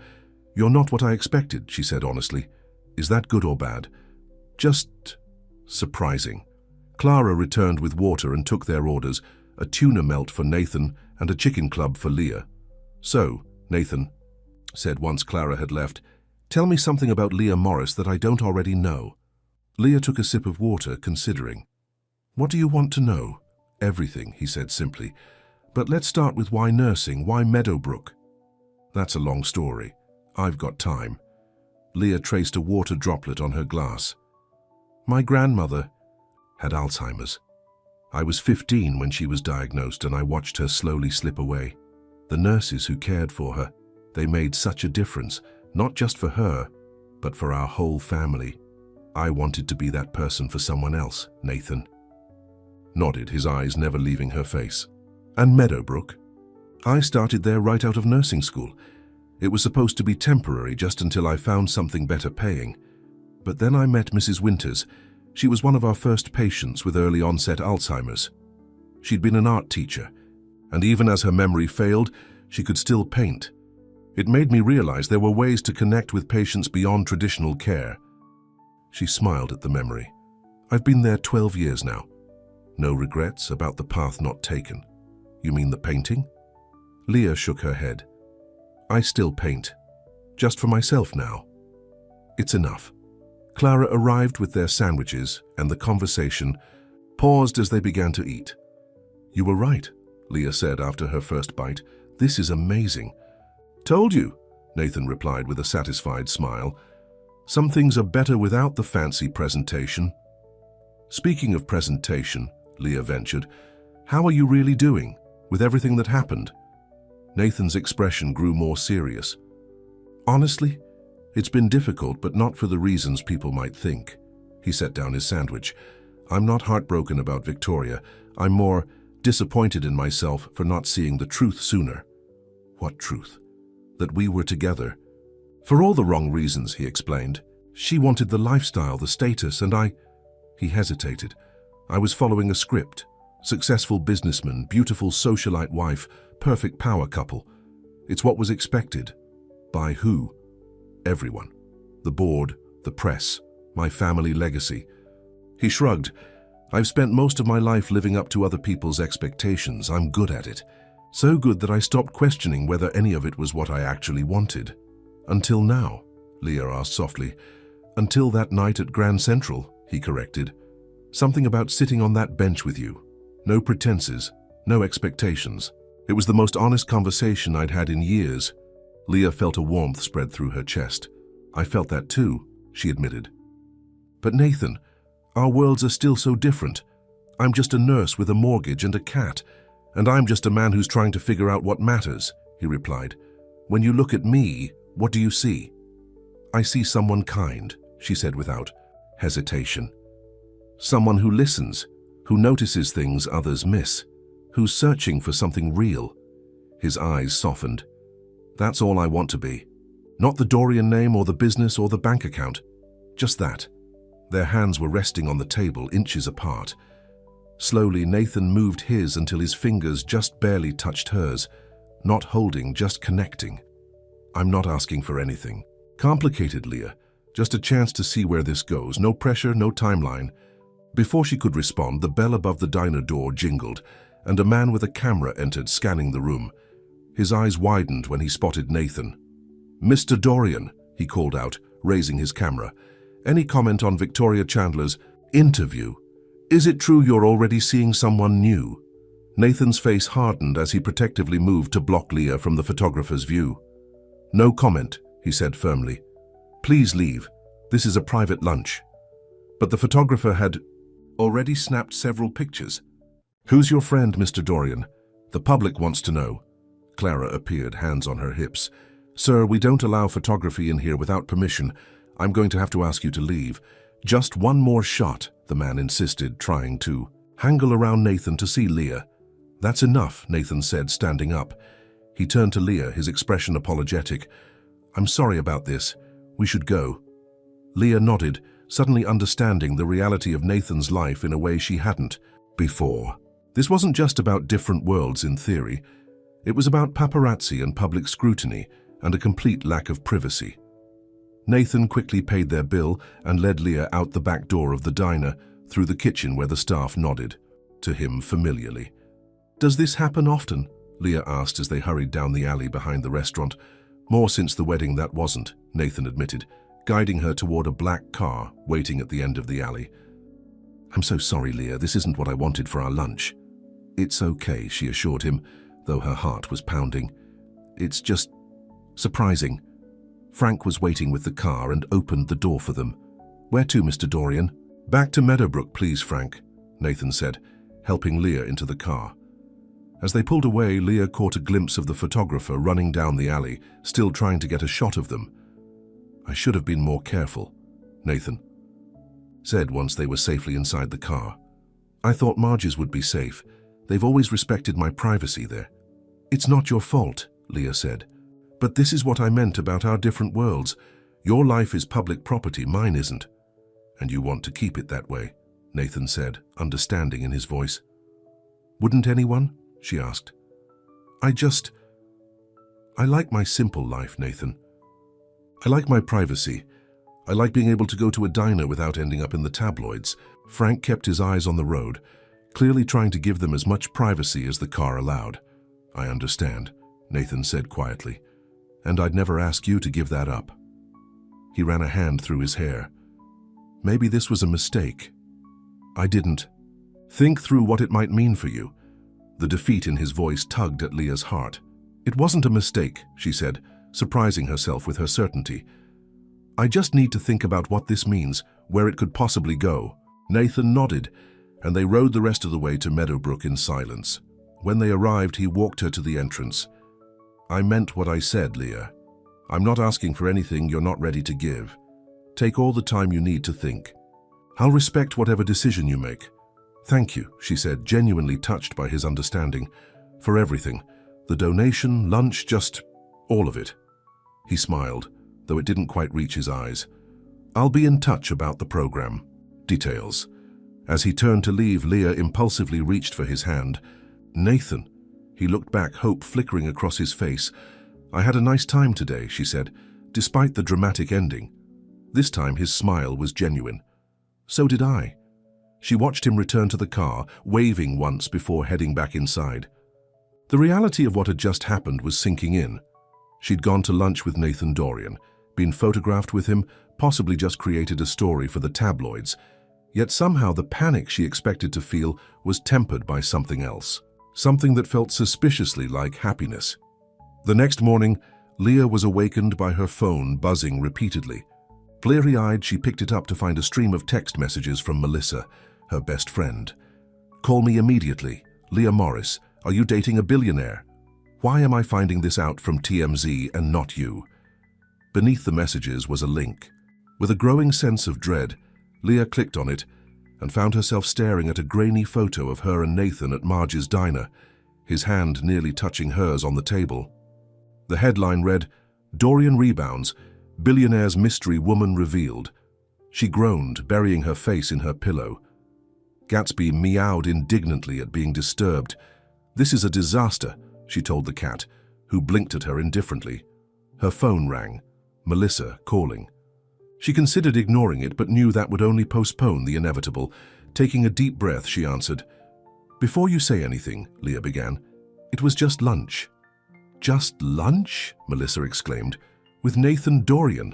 "You're not what I expected," she said honestly. "Is that good or bad?" "Just surprising." Clara returned with water and took their orders, a tuna melt for Nathan and a chicken club for Leah. "So, Nathan," said once Clara had left, "tell me something about Leah Morris that I don't already know." Leah took a sip of water, considering. "What do you want to know?" "Everything," he said simply. "But let's start with why nursing, why Meadowbrook?" "That's a long story. I've got time." Leah traced a water droplet on her glass. "My grandmother had Alzheimer's. I was 15 when she was diagnosed, and I watched her slowly slip away. The nurses who cared for her, they made such a difference, not just for her, but for our whole family. I wanted to be that person for someone else." Nathan nodded, his eyes never leaving her face. "And Meadowbrook?" "I started there right out of nursing school. It was supposed to be temporary just until I found something better paying. But then I met Mrs. Winters. She was one of our first patients with early onset Alzheimer's. She'd been an art teacher, and even as her memory failed, she could still paint. It made me realize there were ways to connect with patients beyond traditional care." She smiled at the memory. "I've been there 12 years now. No regrets about the path not taken." "You mean the painting?" Leah shook her head. "I still paint. Just for myself now. It's enough." Clara arrived with their sandwiches, and the conversation paused as they began to eat. "You were right," Leah said after her first bite. "This is amazing." "Told you," Nathan replied with a satisfied smile. "Some things are better without the fancy presentation." "Speaking of presentation," Leah ventured, "how are you really doing with everything that happened?" Nathan's expression grew more serious. "Honestly, it's been difficult, but not for the reasons people might think." He set down his sandwich. "I'm not heartbroken about Victoria. I'm more disappointed in myself for not seeing the truth sooner." "What truth?" "That we were together. For all the wrong reasons," he explained. "She wanted the lifestyle, the status, and I—" He hesitated. "I was following a script. Successful businessman, beautiful socialite wife, perfect power couple. It's what was expected." "By who?" "Everyone. The board, the press, my family legacy." He shrugged. "I've spent most of my life living up to other people's expectations. I'm good at it. So good that I stopped questioning whether any of it was what I actually wanted." "Until now," Leah asked softly. "Until that night at Grand Central," he corrected. "Something about sitting on that bench with you. No pretenses, no expectations. It was the most honest conversation I'd had in years." Leah felt a warmth spread through her chest. "I felt that too," she admitted. "But Nathan, our worlds are still so different. I'm just a nurse with a mortgage and a cat, and I'm just a man who's trying to figure out what matters," he replied. "When you look at me, what do you see?" "I see someone kind," she said without hesitation. "Someone who listens, who notices things others miss, who's searching for something real." His eyes softened. "That's all I want to be. Not the Dorian name or the business or the bank account. Just that." Their hands were resting on the table, inches apart. Slowly, Nathan moved his until his fingers just barely touched hers. Not holding, just connecting. "I'm not asking for anything complicated, Leah. Just a chance to see where this goes. No pressure, no timeline." Before she could respond, the bell above the diner door jingled, and a man with a camera entered, scanning the room. His eyes widened when he spotted Nathan. "Mr. Dorian," he called out, raising his camera. "Any comment on Victoria Chandler's interview? Is it true you're already seeing someone new?" Nathan's face hardened as he protectively moved to block Leah from the photographer's view. "No comment," he said firmly. "Please leave. This is a private lunch." But the photographer had already snapped several pictures. "Who's your friend, Mr. Dorian? The public wants to know." Clara appeared, hands on her hips. "Sir, we don't allow photography in here without permission. I'm going to have to ask you to leave." "Just one more shot," the man insisted, trying to haggle around Nathan to see Leah. "That's enough," Nathan said, standing up. He turned to Leah, his expression apologetic. "I'm sorry about this. We should go." Leah nodded, suddenly understanding the reality of Nathan's life in a way she hadn't before. This wasn't just about different worlds in theory. It was about paparazzi and public scrutiny and a complete lack of privacy. Nathan quickly paid their bill and led Leah out the back door of the diner, through the kitchen where the staff nodded to him familiarly. "Does this happen often?" Leah asked as they hurried down the alley behind the restaurant. "More since the wedding, that wasn't," Nathan admitted, guiding her toward a black car waiting at the end of the alley. "I'm so sorry, Leah. This isn't what I wanted for our lunch." "It's okay," she assured him, though her heart was pounding. "It's just surprising." Frank was waiting with the car and opened the door for them. "Where to, Mr. Dorian?" "Back to Meadowbrook, please, Frank," Nathan said, helping Leah into the car. As they pulled away, Leah caught a glimpse of the photographer running down the alley, still trying to get a shot of them. "I should have been more careful," Nathan said once they were safely inside the car. "I thought Marge's would be safe. They've always respected my privacy there." "It's not your fault," Leah said. "But this is what I meant about our different worlds. Your life is public property, mine isn't." "And you want to keep it that way," Nathan said, understanding in his voice. "Wouldn't anyone?" she asked. I like my simple life, Nathan. I like my privacy. I like being able to go to a diner without ending up in the tabloids." Frank kept his eyes on the road, clearly trying to give them as much privacy as the car allowed. "I understand," Nathan said quietly. "And I'd never ask you to give that up." He ran a hand through his hair. "Maybe this was a mistake. I didn't think through what it might mean for you." The defeat in his voice tugged at Leah's heart. "It wasn't a mistake," she said, surprising herself with her certainty. "I just need to think about what this means, where it could possibly go." Nathan nodded, and they rode the rest of the way to Meadowbrook in silence. When they arrived, he walked her to the entrance. "I meant what I said, Leah. I'm not asking for anything you're not ready to give. Take all the time you need to think. I'll respect whatever decision you make." "Thank you," she said, genuinely touched by his understanding. "For everything. The donation, lunch, just all of it." He smiled, though it didn't quite reach his eyes. "I'll be in touch about the program. Details." As he turned to leave, Leah impulsively reached for his hand. "Nathan." He looked back, hope flickering across his face. "I had a nice time today," she said, despite the dramatic ending. This time his smile was genuine. "So did I." She watched him return to the car, waving once before heading back inside. The reality of what had just happened was sinking in. She'd gone to lunch with Nathan Dorian, been photographed with him, possibly just created a story for the tabloids. Yet somehow the panic she expected to feel was tempered by something else. Something that felt suspiciously like happiness. The next morning, Leah was awakened by her phone buzzing repeatedly. Bleary-eyed, she picked it up to find a stream of text messages from Melissa, her best friend. "Call me immediately. Leah Morris. Are you dating a billionaire? Why am I finding this out from TMZ and not you?" Beneath the messages was a link. With a growing sense of dread, Leah clicked on it and found herself staring at a grainy photo of her and Nathan at Marge's diner, his hand nearly touching hers on the table. The headline read, "Dorian rebounds, billionaire's mystery woman revealed." She groaned, burying her face in her pillow. Gatsby meowed indignantly at being disturbed. "This is a disaster," she told the cat, who blinked at her indifferently. Her phone rang. Melissa calling. She considered ignoring it, but knew that would only postpone the inevitable. Taking a deep breath, she answered, Before you say anything, Leah began, it was just lunch. Just lunch? Melissa exclaimed. With Nathan Dorian,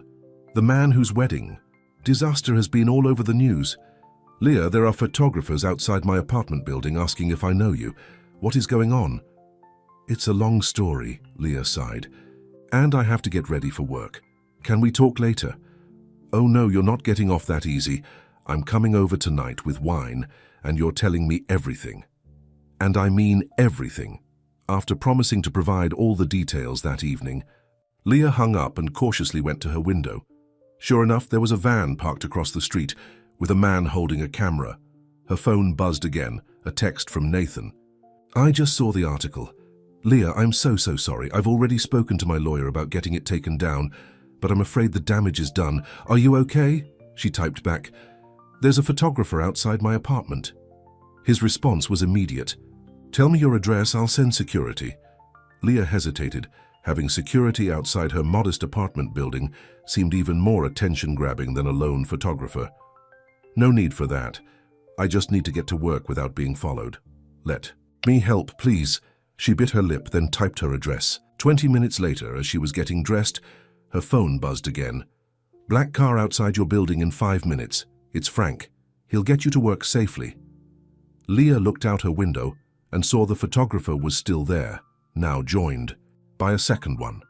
the man whose wedding. Disaster has been all over the news. Leah, there are photographers outside my apartment building asking if I know you. What is going on? It's a long story, Leah sighed. And I have to get ready for work. Can we talk later? Oh no, you're not getting off that easy. I'm coming over tonight with wine, and you're telling me everything. And I mean everything. After promising to provide all the details that evening, Leah hung up and cautiously went to her window. Sure enough, there was a van parked across the street, with a man holding a camera. Her phone buzzed again, a text from Nathan. I just saw the article. Leah, I'm so sorry. I've already spoken to my lawyer about getting it taken down, but I'm afraid the damage is done. Are you okay? She typed back. There's a photographer outside my apartment. His response was immediate. Tell me your address, I'll send security. Leah hesitated. Having security outside her modest apartment building seemed even more attention-grabbing than a lone photographer. No need for that. I just need to get to work without being followed. Let me help, please. She bit her lip, then typed her address. 20 minutes later, as she was getting dressed, her phone buzzed again. Black car outside your building in 5 minutes. It's Frank. He'll get you to work safely. Leah looked out her window and saw the photographer was still there, now joined by a second one.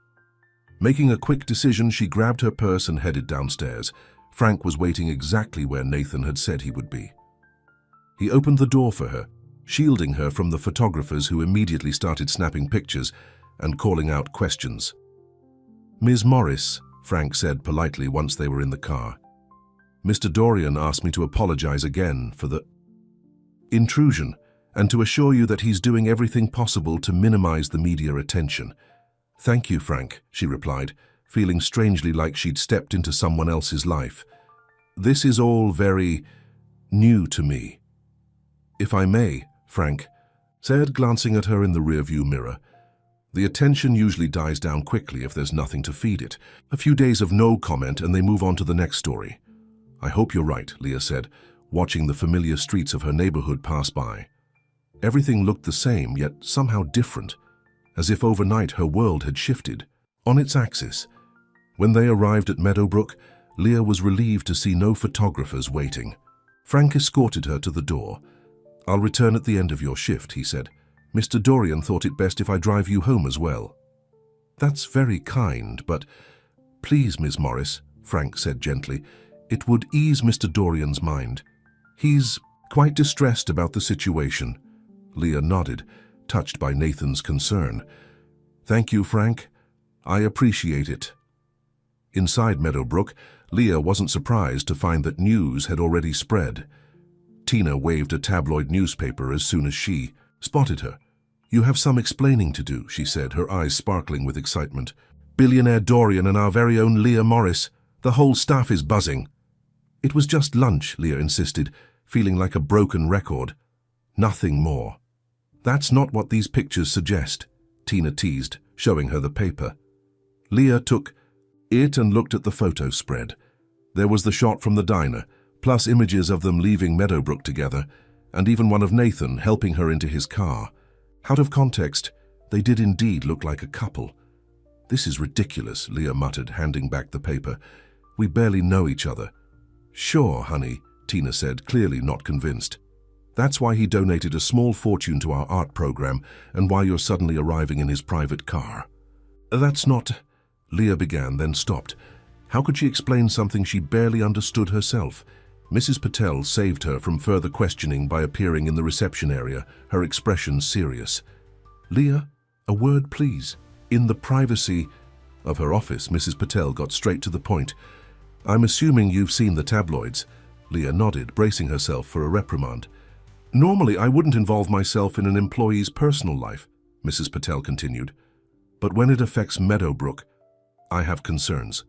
Making a quick decision, she grabbed her purse and headed downstairs. Frank was waiting exactly where Nathan had said he would be. He opened the door for her, shielding her from the photographers who immediately started snapping pictures and calling out questions. Ms. Morris, Frank said politely once they were in the car. Mr. Dorian asked me to apologize again for the intrusion and to assure you that he's doing everything possible to minimize the media attention. Thank you, Frank, she replied, feeling strangely like she'd stepped into someone else's life. This is all very new to me. If I may, Frank said, glancing at her in the rearview mirror. The attention usually dies down quickly if there's nothing to feed it. A few days of no comment and they move on to the next story. I hope you're right, Leah said, watching the familiar streets of her neighborhood pass by. Everything looked the same, yet somehow different, as if overnight her world had shifted on its axis. When they arrived at Meadowbrook, Leah was relieved to see no photographers waiting. Frank escorted her to the door. I'll return at the end of your shift, he said. Mr. Dorian thought it best if I drive you home as well. That's very kind, but please, Ms. Morris, Frank said gently, it would ease Mr. Dorian's mind. He's quite distressed about the situation. Leah nodded, touched by Nathan's concern. Thank you, Frank. I appreciate it. Inside Meadowbrook, Leah wasn't surprised to find that news had already spread. Tina waved a tabloid newspaper as soon as she spotted her. You have some explaining to do, she said, her eyes sparkling with excitement. Billionaire Dorian and our very own Leah Morris. The whole staff is buzzing. It was just lunch, Leah insisted, feeling like a broken record. Nothing more. That's not what these pictures suggest, Tina teased, showing her the paper. Leah took it and looked at the photo spread. There was the shot from the diner, plus images of them leaving Meadowbrook together, and even one of Nathan helping her into his car. Out of context, they did indeed look like a couple. This is ridiculous, Leah muttered, handing back the paper. We barely know each other. Sure, honey, Tina said, clearly not convinced. That's why he donated a small fortune to our art program and why you're suddenly arriving in his private car. That's not... Leah began, then stopped. How could she explain something she barely understood herself? Mrs. Patel saved her from further questioning by appearing in the reception area, her expression serious. Leah, a word please. In the privacy of her office, Mrs. Patel got straight to the point. I'm assuming you've seen the tabloids. Leah nodded, bracing herself for a reprimand. Normally, I wouldn't involve myself in an employee's personal life, Mrs. Patel continued. But when it affects Meadowbrook, I have concerns.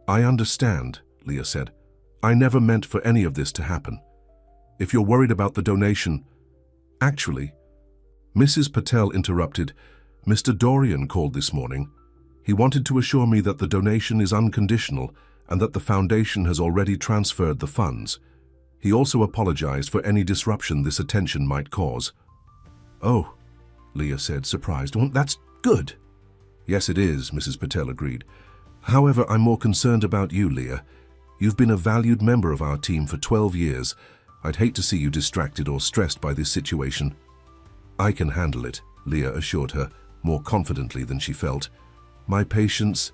I understand, Leah said. I never meant for any of this to happen. If you're worried about the donation... Actually, Mrs. Patel interrupted. Mr. Dorian called this morning. He wanted to assure me that the donation is unconditional and that the foundation has already transferred the funds. He also apologized for any disruption this attention might cause. "Oh," Leah said, surprised. "Well, that's good." "Yes, it is," Mrs. Patel agreed. "However, I'm more concerned about you, Leah. You've been a valued member of our team for 12 years. I'd hate to see you distracted or stressed by this situation." "I can handle it," Leah assured her, more confidently than she felt. "My patients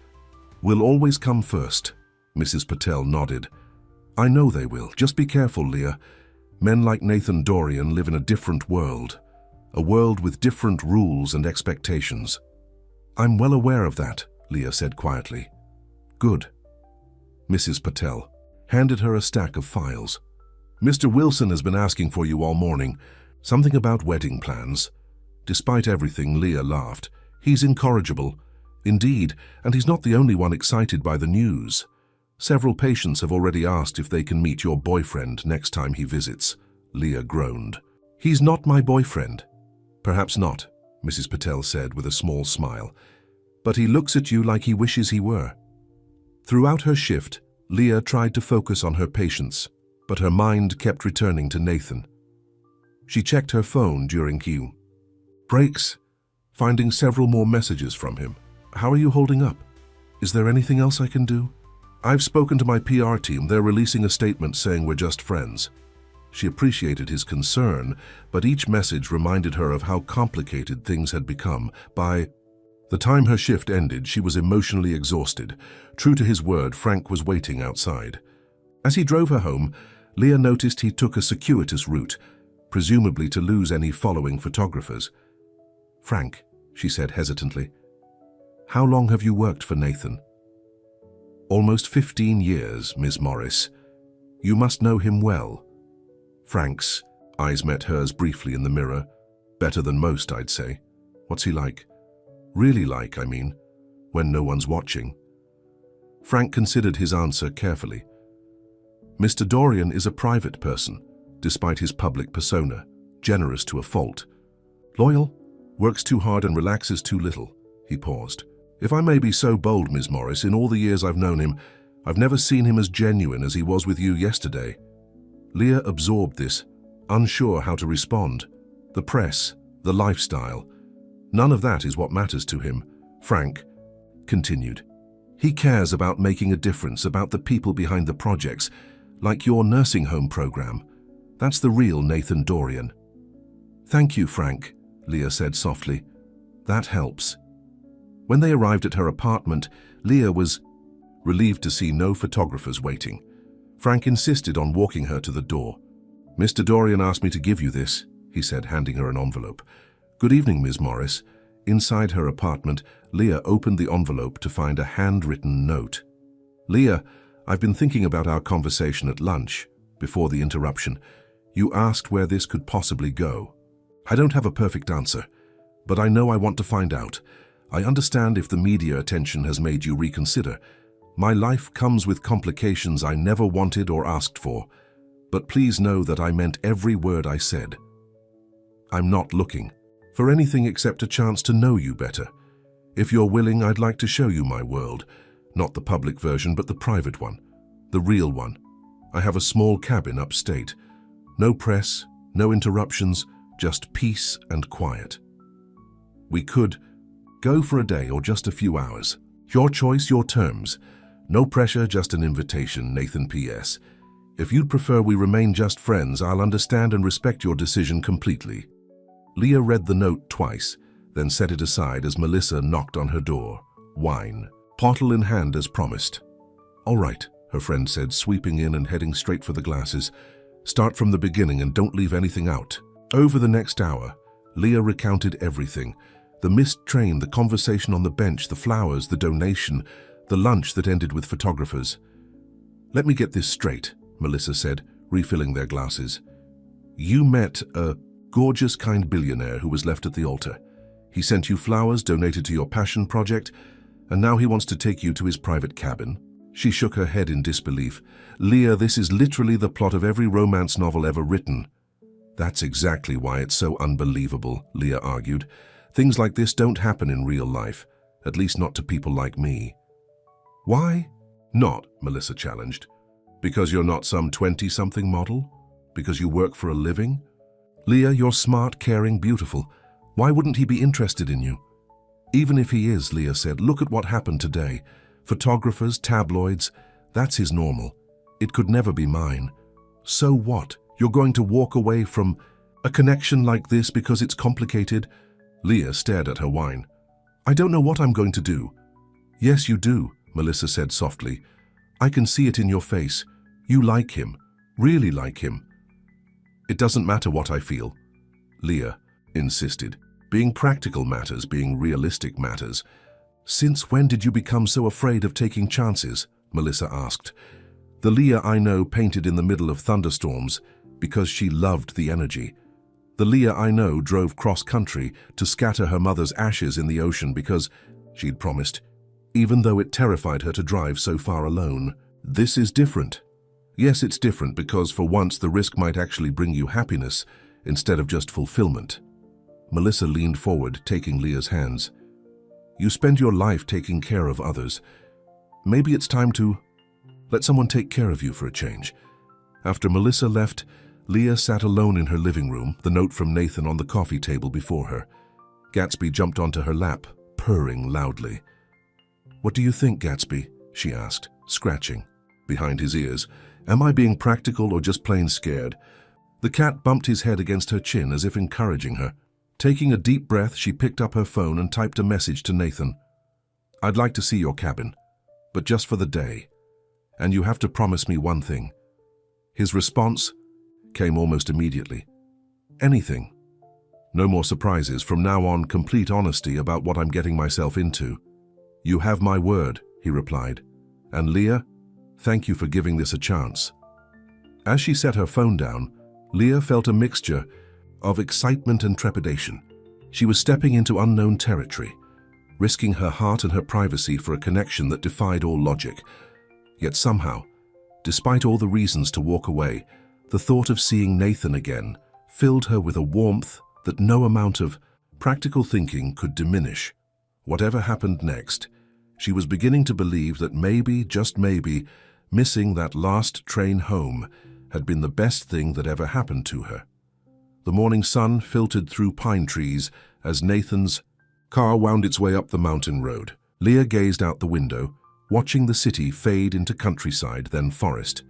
will always come first." Mrs. Patel nodded. "I know they will. Just be careful, Leah. Men like Nathan Dorian live in a different world. A world with different rules and expectations." "I'm well aware of that," Leah said quietly. "Good." Mrs. Patel handed her a stack of files. "Mr. Wilson has been asking for you all morning. Something about wedding plans." Despite everything, Leah laughed. "He's incorrigible. Indeed, and he's not the only one excited by the news. Several patients have already asked if they can meet your boyfriend next time he visits." Leah groaned. "He's not my boyfriend." "Perhaps not," Mrs. Patel said with a small smile. "But he looks at you like he wishes he were." Throughout her shift, Leah tried to focus on her patients, but her mind kept returning to Nathan. She checked her phone during Q breaks, finding several more messages from him. "How are you holding up? Is there anything else I can do?" "I've spoken to my PR team. They're releasing a statement saying we're just friends." She appreciated his concern, but each message reminded her of how complicated things had become. By the time her shift ended, she was emotionally exhausted. True to his word, Frank was waiting outside. As he drove her home, Leah noticed he took a circuitous route, presumably to lose any following photographers. "Frank," she said hesitantly, "how long have you worked for Nathan?" "Almost 15 years, Ms. Morris. You must know him well." Frank's eyes met hers briefly in the mirror. "Better than most, I'd say." "What's he like?" "Really like, I mean, when no one's watching." Frank considered his answer carefully. "Mr. Dorian is a private person, despite his public persona, generous to a fault. Loyal, works too hard and relaxes too little." He paused. "If I may be so bold, Ms. Morris, in all the years I've known him, I've never seen him as genuine as he was with you yesterday." Leah absorbed this, unsure how to respond. The press, the lifestyle, none of that is what matters to him. Frank continued. "He cares about making a difference, about the people behind the projects, like your nursing home program. That's the real Nathan Dorian." "Thank you, Frank," Leah said softly. "That helps." When they arrived at her apartment, Leah was relieved to see no photographers waiting. Frank insisted on walking her to the door. "Mr. Dorian asked me to give you this," he said, handing her an envelope. "Good evening, Ms. Morris." Inside her apartment, Leah opened the envelope to find a handwritten note. "Leah, I've been thinking about our conversation at lunch, before the interruption. You asked where this could possibly go. I don't have a perfect answer, but I know I want to find out. I understand if the media attention has made you reconsider. My life comes with complications I never wanted or asked for, but please know that I meant every word I said. I'm not looking for anything except a chance to know you better. If you're willing, I'd like to show you my world, not the public version, but the private one, the real one. I have a small cabin upstate. No press, no interruptions, just peace and quiet. We could go for a day or just a few hours. Your choice, your terms. No pressure, just an invitation, Nathan P.S. If you'd prefer we remain just friends, I'll understand and respect your decision completely." Leah read the note twice, then set it aside as Melissa knocked on her door. Wine, bottle in hand as promised. "All right," her friend said, sweeping in and heading straight for the glasses. "Start from the beginning and don't leave anything out." Over the next hour, Leah recounted everything. The missed train, the conversation on the bench, the flowers, the donation, the lunch that ended with photographers. "Let me get this straight," Melissa said, refilling their glasses. "You met a gorgeous, kind billionaire who was left at the altar. He sent you flowers donated to your passion project, and now he wants to take you to his private cabin." She shook her head in disbelief. "Leah, this is literally the plot of every romance novel ever written." "That's exactly why it's so unbelievable," Leah argued. "Things like this don't happen in real life, at least not to people like me." "Why not?" Melissa challenged. "Because you're not some 20-something model?" Because you work for a living? Leah, you're smart, caring, beautiful. Why wouldn't he be interested in you? Even if he is, Leah said, look at what happened today. Photographers, tabloids, that's his normal. It could never be mine. So what? You're going to walk away from a connection like this because it's complicated? Leah stared at her wine. I don't know what I'm going to do. Yes, you do, Melissa said softly. I can see it in your face. You like him, really like him. It doesn't matter what I feel, Leah insisted. Being practical matters, being realistic matters. Since when did you become so afraid of taking chances? Melissa asked. The Leah I know painted in the middle of thunderstorms because she loved the energy. The Leah I know drove cross-country to scatter her mother's ashes in the ocean because she'd promised, even though it terrified her to drive so far alone. This is different. Yes, it's different because for once the risk might actually bring you happiness instead of just fulfillment. Melissa leaned forward, taking Leah's hands. You spend your life taking care of others. Maybe it's time to let someone take care of you for a change. After Melissa left, Leah sat alone in her living room, the note from Nathan on the coffee table before her. Gatsby jumped onto her lap, purring loudly. What do you think, Gatsby? She asked, scratching behind his ears. Am I being practical or just plain scared? The cat bumped his head against her chin as if encouraging her. Taking a deep breath, she picked up her phone and typed a message to Nathan. I'd like to see your cabin, but just for the day. And you have to promise me one thing. His response came almost immediately. Anything. No more surprises. From now on, complete honesty about what I'm getting myself into. You have my word, he replied. And Leah, thank you for giving this a chance. As she set her phone down, Leah felt a mixture of excitement and trepidation. She was stepping into unknown territory, risking her heart and her privacy for a connection that defied all logic. Yet somehow, despite all the reasons to walk away, the thought of seeing Nathan again filled her with a warmth that no amount of practical thinking could diminish. Whatever happened next, she was beginning to believe that maybe, just maybe, missing that last train home had been the best thing that ever happened to her. The morning sun filtered through pine trees as Nathan's car wound its way up the mountain road. Leah gazed out the window, watching the city fade into countryside, then forest.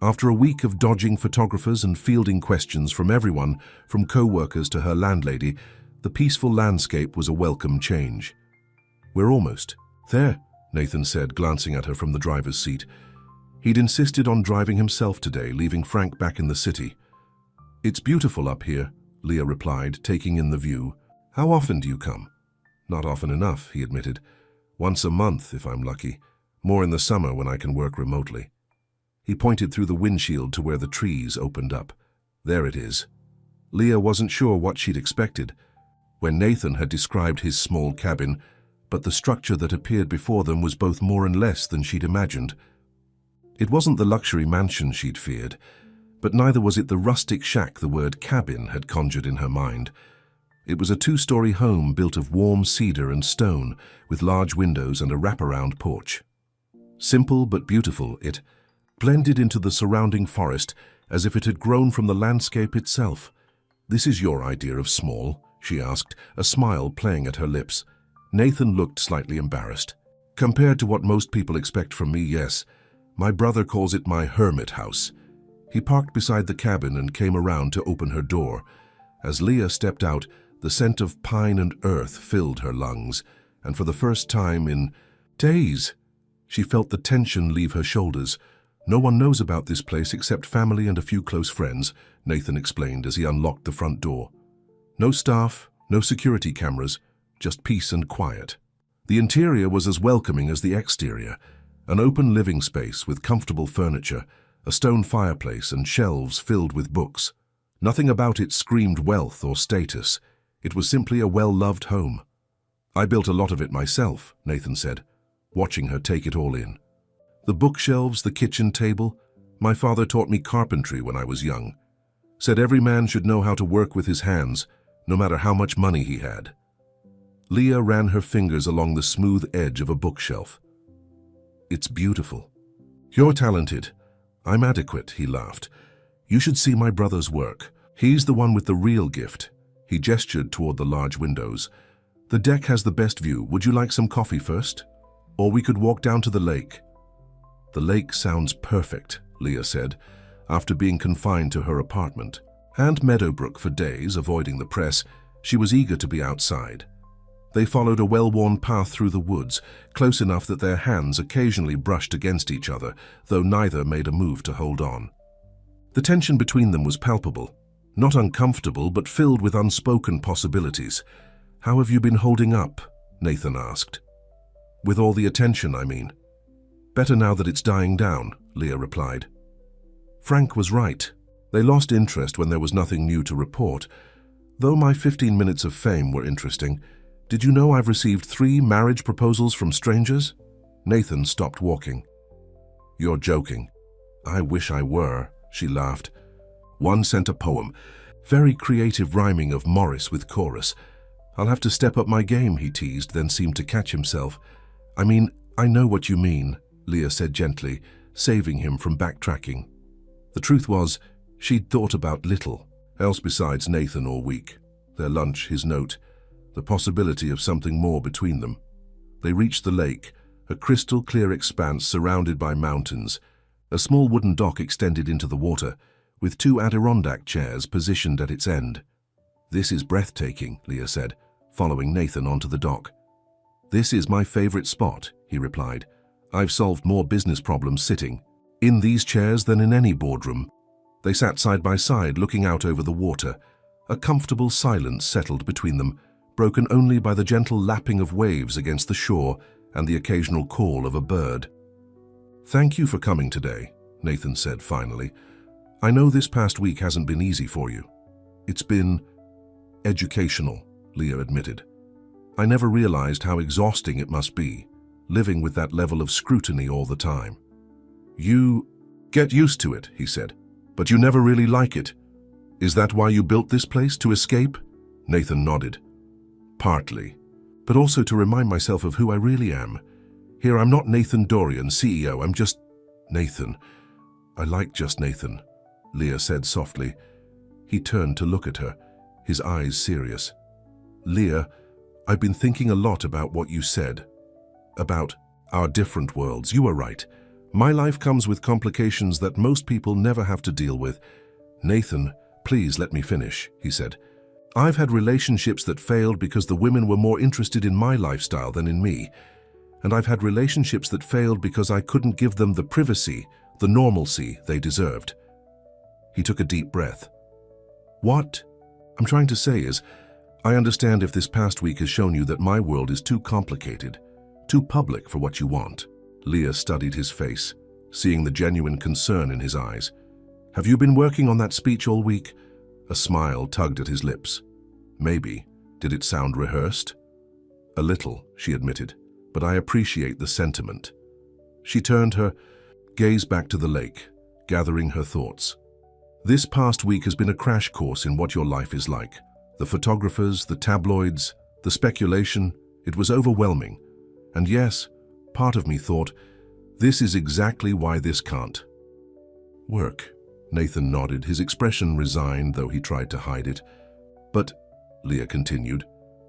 After a week of dodging photographers and fielding questions from everyone, from co-workers to her landlady, the peaceful landscape was a welcome change. We're almost there, Nathan said, glancing at her from the driver's seat. He'd insisted on driving himself today, leaving Frank back in the city. It's beautiful up here, Leah replied, taking in the view. How often do you come? Not often enough, he admitted. Once a month, if I'm lucky. More in the summer when I can work remotely. He pointed through the windshield to where the trees opened up. There it is. Leah wasn't sure what she'd expected when Nathan had described his small cabin, but the structure that appeared before them was both more and less than she'd imagined. It wasn't the luxury mansion she'd feared, but neither was it the rustic shack the word cabin had conjured in her mind. It was a two-story home built of warm cedar and stone, with large windows and a wraparound porch. Simple but beautiful, it blended into the surrounding forest as if it had grown from the landscape itself. This is your idea of small? She asked, a smile playing at her lips. Nathan looked slightly embarrassed. Compared to what most people expect from me, yes. My brother calls it my hermit house. He parked beside the cabin and came around to open her door. As Leah stepped out, the scent of pine and earth filled her lungs, and for the first time in days, she felt the tension leave her shoulders. No one knows about this place except family and a few close friends, Nathan explained as he unlocked the front door. No staff, no security cameras, just peace and quiet. The interior was as welcoming as the exterior, an open living space with comfortable furniture, a stone fireplace and shelves filled with books. Nothing about it screamed wealth or status. It was simply a well-loved home. I built a lot of it myself, Nathan said, watching her take it all in. The bookshelves, the kitchen table. My father taught me carpentry when I was young. Said every man should know how to work with his hands, no matter how much money he had. Leah ran her fingers along the smooth edge of a bookshelf. It's beautiful. You're talented. I'm adequate, he laughed. You should see my brother's work. He's the one with the real gift. He gestured toward the large windows. The deck has the best view. Would you like some coffee first? Or we could walk down to the lake. The lake sounds perfect, Leah said, after being confined to her apartment. And Meadowbrook for days, avoiding the press, she was eager to be outside. They followed a well-worn path through the woods, close enough that their hands occasionally brushed against each other, though neither made a move to hold on. The tension between them was palpable, not uncomfortable, but filled with unspoken possibilities. "How have you been holding up?" Nathan asked. "With all the attention, I mean." "Better now that it's dying down," Leah replied. Frank was right. They lost interest when there was nothing new to report. Though my 15 minutes of fame were interesting, did you know I've received 3 marriage proposals from strangers? Nathan stopped walking. "You're joking." "I wish I were," she laughed. "One sent a poem, very creative rhyming of Morris with chorus. I'll have to step up my game," he teased, then seemed to catch himself. "I mean, I know what you mean," Leah said gently, saving him from backtracking. The truth was, she'd thought about little else besides Nathan all week. Their lunch, his note, the possibility of something more between them. They reached the lake, a crystal-clear expanse surrounded by mountains. A small wooden dock extended into the water, with 2 Adirondack chairs positioned at its end. "This is breathtaking," Leah said, following Nathan onto the dock. "This is my favorite spot," he replied. "I've solved more business problems sitting in these chairs than in any boardroom." They sat side by side, looking out over the water. A comfortable silence settled between them, broken only by the gentle lapping of waves against the shore and the occasional call of a bird. "Thank you for coming today," Nathan said finally. "I know this past week hasn't been easy for you." "It's been educational," Leah admitted. "I never realized how exhausting it must be, living with that level of scrutiny all the time." "You get used to it," he said, "but you never really like it. Is that why you built this place, to escape?" Nathan nodded. "Partly, but also to remind myself of who I really am. Here, I'm not Nathan Dorian, CEO, I'm just Nathan. I like just Nathan," Leah said softly. He turned to look at her, his eyes serious. "Leah, I've been thinking a lot about what you said, about our different worlds. You are right. My life comes with complications that most people never have to deal with." "Nathan, please let me finish," he said. "I've had relationships that failed because the women were more interested in my lifestyle than in me. And I've had relationships that failed because I couldn't give them the privacy, the normalcy they deserved." He took a deep breath. "What I'm trying to say is, I understand if this past week has shown you that my world is too complicated, too public for what you want." Leah studied his face, seeing the genuine concern in his eyes. "Have you been working on that speech all week?" A smile tugged at his lips. "Maybe. Did it sound rehearsed?" "A little," she admitted, "but I appreciate the sentiment." She turned her gaze back to the lake, gathering her thoughts. "This past week has been a crash course in what your life is like. The photographers, the tabloids, the speculation, it was overwhelming. And yes, part of me thought, this is exactly why this can't work." Nathan nodded, his expression resigned, though he tried to hide it. "But," Leah continued,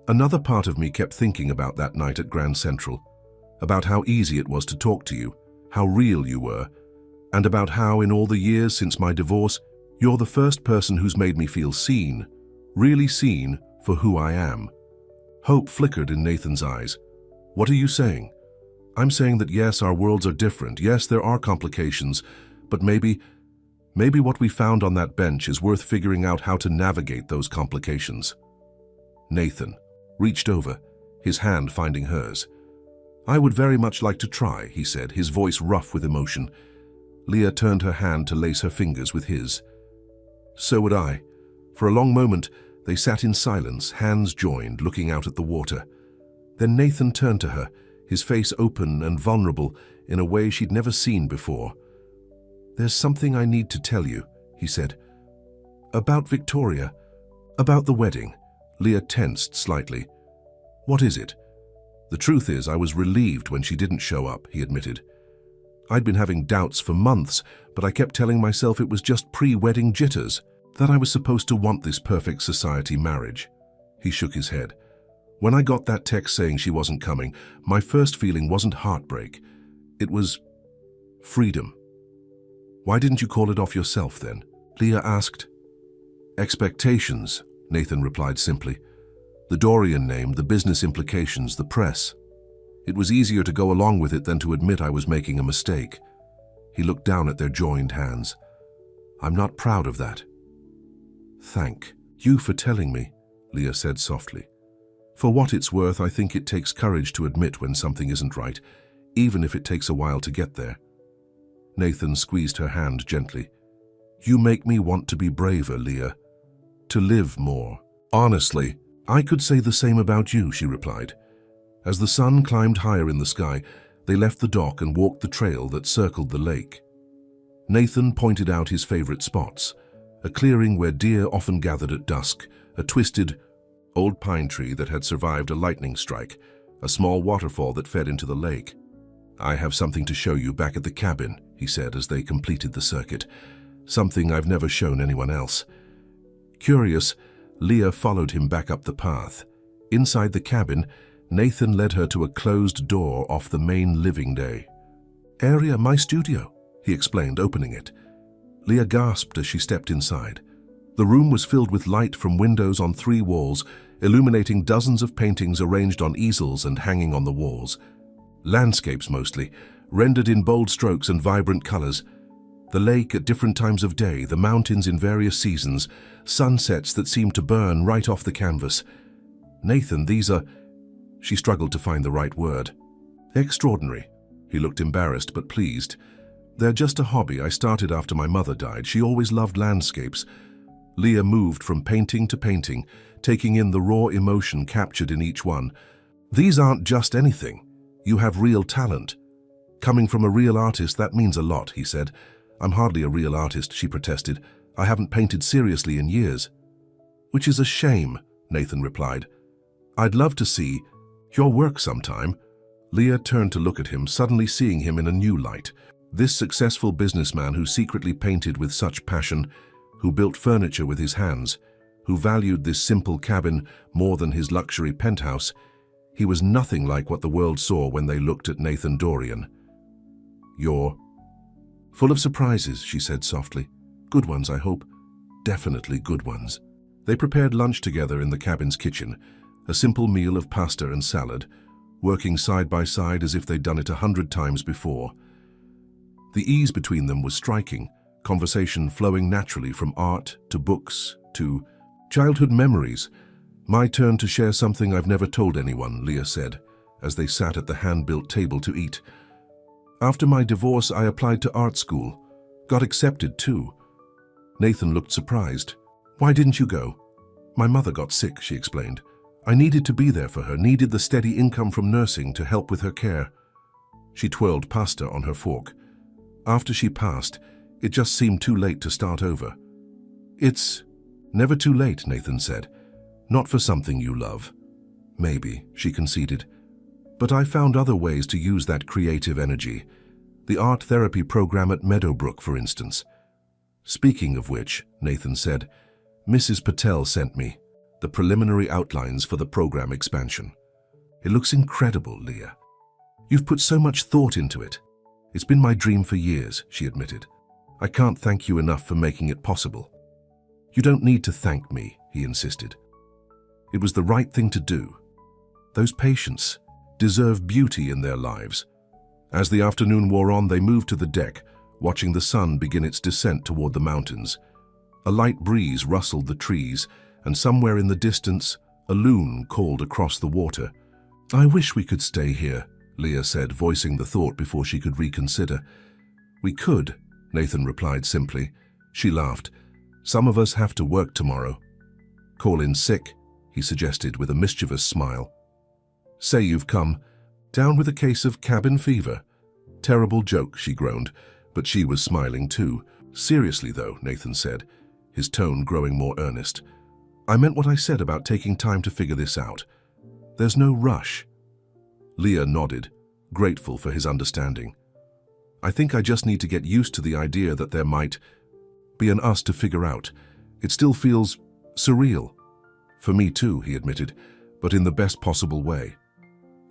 "another part of me kept thinking about that night at Grand Central, about how easy it was to talk to you, how real you were, and about how in all the years since my divorce, you're the first person who's made me feel seen, really seen for who I am." Hope flickered in Nathan's eyes. "What are you saying?" "I'm saying that yes, our worlds are different. Yes, there are complications, but maybe what we found on that bench is worth figuring out how to navigate those complications." Nathan reached over, his hand finding hers. "I would very much like to try," he said, his voice rough with emotion. Leah turned her hand to lace her fingers with his. "So would I." For a long moment, they sat in silence, hands joined, looking out at the water. Then Nathan turned to her, his face open and vulnerable in a way she'd never seen before. "There's something I need to tell you," he said. "About Victoria, about the wedding." Leah tensed slightly. "What is it?" "The truth is, I was relieved when she didn't show up," he admitted. I'd been having doubts for months, but I kept telling myself it was just pre-wedding jitters, that I was supposed to want this perfect society marriage. He shook his head. When I got that text saying she wasn't coming, my first feeling wasn't heartbreak. It was freedom. Why didn't you call it off yourself then? Leah asked. Expectations, Nathan replied simply. The Dorian name, the business implications, the press. It was easier to go along with it than to admit I was making a mistake. He looked down at their joined hands. I'm not proud of that. Thank you for telling me, Leah said softly. For what it's worth, I think it takes courage to admit when something isn't right, even if it takes a while to get there. Nathan squeezed her hand gently. You make me want to be braver, Leah. To live more. Honestly, I could say the same about you, she replied. As the sun climbed higher in the sky, they left the dock and walked the trail that circled the lake. Nathan pointed out his favorite spots, a clearing where deer often gathered at dusk, a twisted, old pine tree that had survived a lightning strike, a small waterfall that fed into the lake. I have something to show you back at the cabin, he said as they completed the circuit, something I've never shown anyone else. Curious, Leah followed him back up the path. Inside the cabin, Nathan led her to a closed door off the main living day. Area, my studio, he explained, opening it. Leah gasped as she stepped inside. The room was filled with light from windows on 3 walls, illuminating dozens of paintings arranged on easels and hanging on the walls. Landscapes mostly, rendered in bold strokes and vibrant colors. The lake at different times of day, the mountains in various seasons, sunsets that seemed to burn right off the canvas. Nathan, these are... She struggled to find the right word. Extraordinary. He looked embarrassed but pleased. They're just a hobby I started after my mother died. She always loved landscapes. Leah moved from painting to painting, taking in the raw emotion captured in each one. These aren't just anything. You have real talent. Coming from a real artist, that means a lot, he said. I'm hardly a real artist, she protested. I haven't painted seriously in years. Which is a shame, Nathan replied. I'd love to see your work sometime. Leah turned to look at him, suddenly seeing him in a new light. This successful businessman who secretly painted with such passion, who built furniture with his hands, who valued this simple cabin more than his luxury penthouse, he was nothing like what the world saw when they looked at Nathan Dorian. You're full of surprises, she said softly. Good ones, I hope. Definitely good ones. They prepared lunch together in the cabin's kitchen, a simple meal of pasta and salad, working side by side as if they'd done it 100 times before. The ease between them was striking, conversation flowing naturally from art to books to childhood memories. My turn to share something I've never told anyone, Leah said, as they sat at the hand-built table to eat. After my divorce, I applied to art school. Got accepted too. Nathan looked surprised. Why didn't you go? My mother got sick, she explained. I needed to be there for her, needed the steady income from nursing to help with her care. She twirled pasta on her fork. After she passed, it just seemed too late to start over. It's never too late, Nathan said. Not for something you love. Maybe, she conceded. But I found other ways to use that creative energy. The art therapy program at Meadowbrook, for instance. Speaking of which, Nathan said, Mrs. Patel sent me the preliminary outlines for the program expansion. It looks incredible, Leah. You've put so much thought into it. It's been my dream for years, she admitted. I can't thank you enough for making it possible. You don't need to thank me, he insisted. It was the right thing to do. Those patients deserve beauty in their lives. As the afternoon wore on, they moved to the deck, watching the sun begin its descent toward the mountains. A light breeze rustled the trees, and somewhere in the distance, a loon called across the water. I wish we could stay here, Leah said, voicing the thought before she could reconsider. We could, Nathan replied simply. She laughed. Some of us have to work tomorrow. Call in sick, he suggested with a mischievous smile. Say you've come down with a case of cabin fever. Terrible joke, she groaned, but she was smiling too. Seriously though, Nathan said, his tone growing more earnest. I meant what I said about taking time to figure this out. There's no rush. Leah nodded, grateful for his understanding. I think I just need to get used to the idea that there might be an us to figure out. It still feels surreal. For me too, he admitted, but in the best possible way.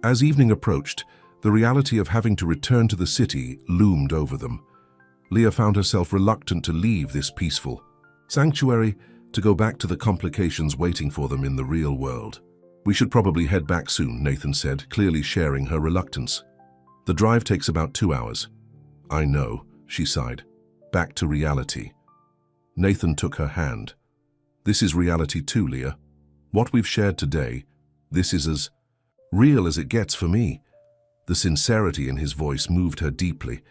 As evening approached, the reality of having to return to the city loomed over them. Leah found herself reluctant to leave this peaceful sanctuary to go back to the complications waiting for them in the real world. We should probably head back soon, Nathan said, clearly sharing her reluctance. The drive takes about 2 hours. I know, she sighed. Back to reality. Nathan took her hand. This is reality too, Leah. What we've shared today, this is as real as it gets for me. The sincerity in his voice moved her deeply.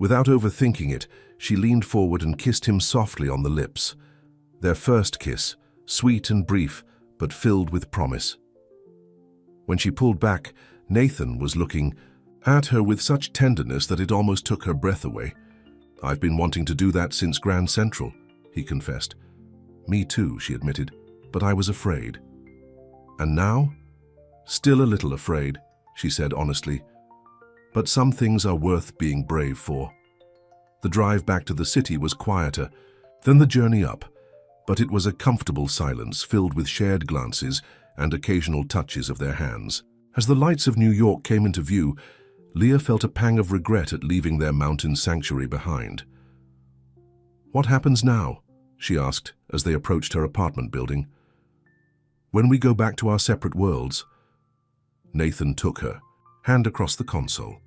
Without overthinking it, she leaned forward and kissed him softly on the lips. Their first kiss, sweet and brief, but filled with promise. When she pulled back, Nathan was looking at her with such tenderness that it almost took her breath away. I've been wanting to do that since Grand Central, he confessed. Me too, she admitted, but I was afraid. And now? Still a little afraid, she said honestly. But some things are worth being brave for. The drive back to the city was quieter than the journey up, but it was a comfortable silence filled with shared glances and occasional touches of their hands. As the lights of New York came into view, Leah felt a pang of regret at leaving their mountain sanctuary behind. What happens now? She asked as they approached her apartment building. When we go back to our separate worlds, Nathan took her, hand across the console.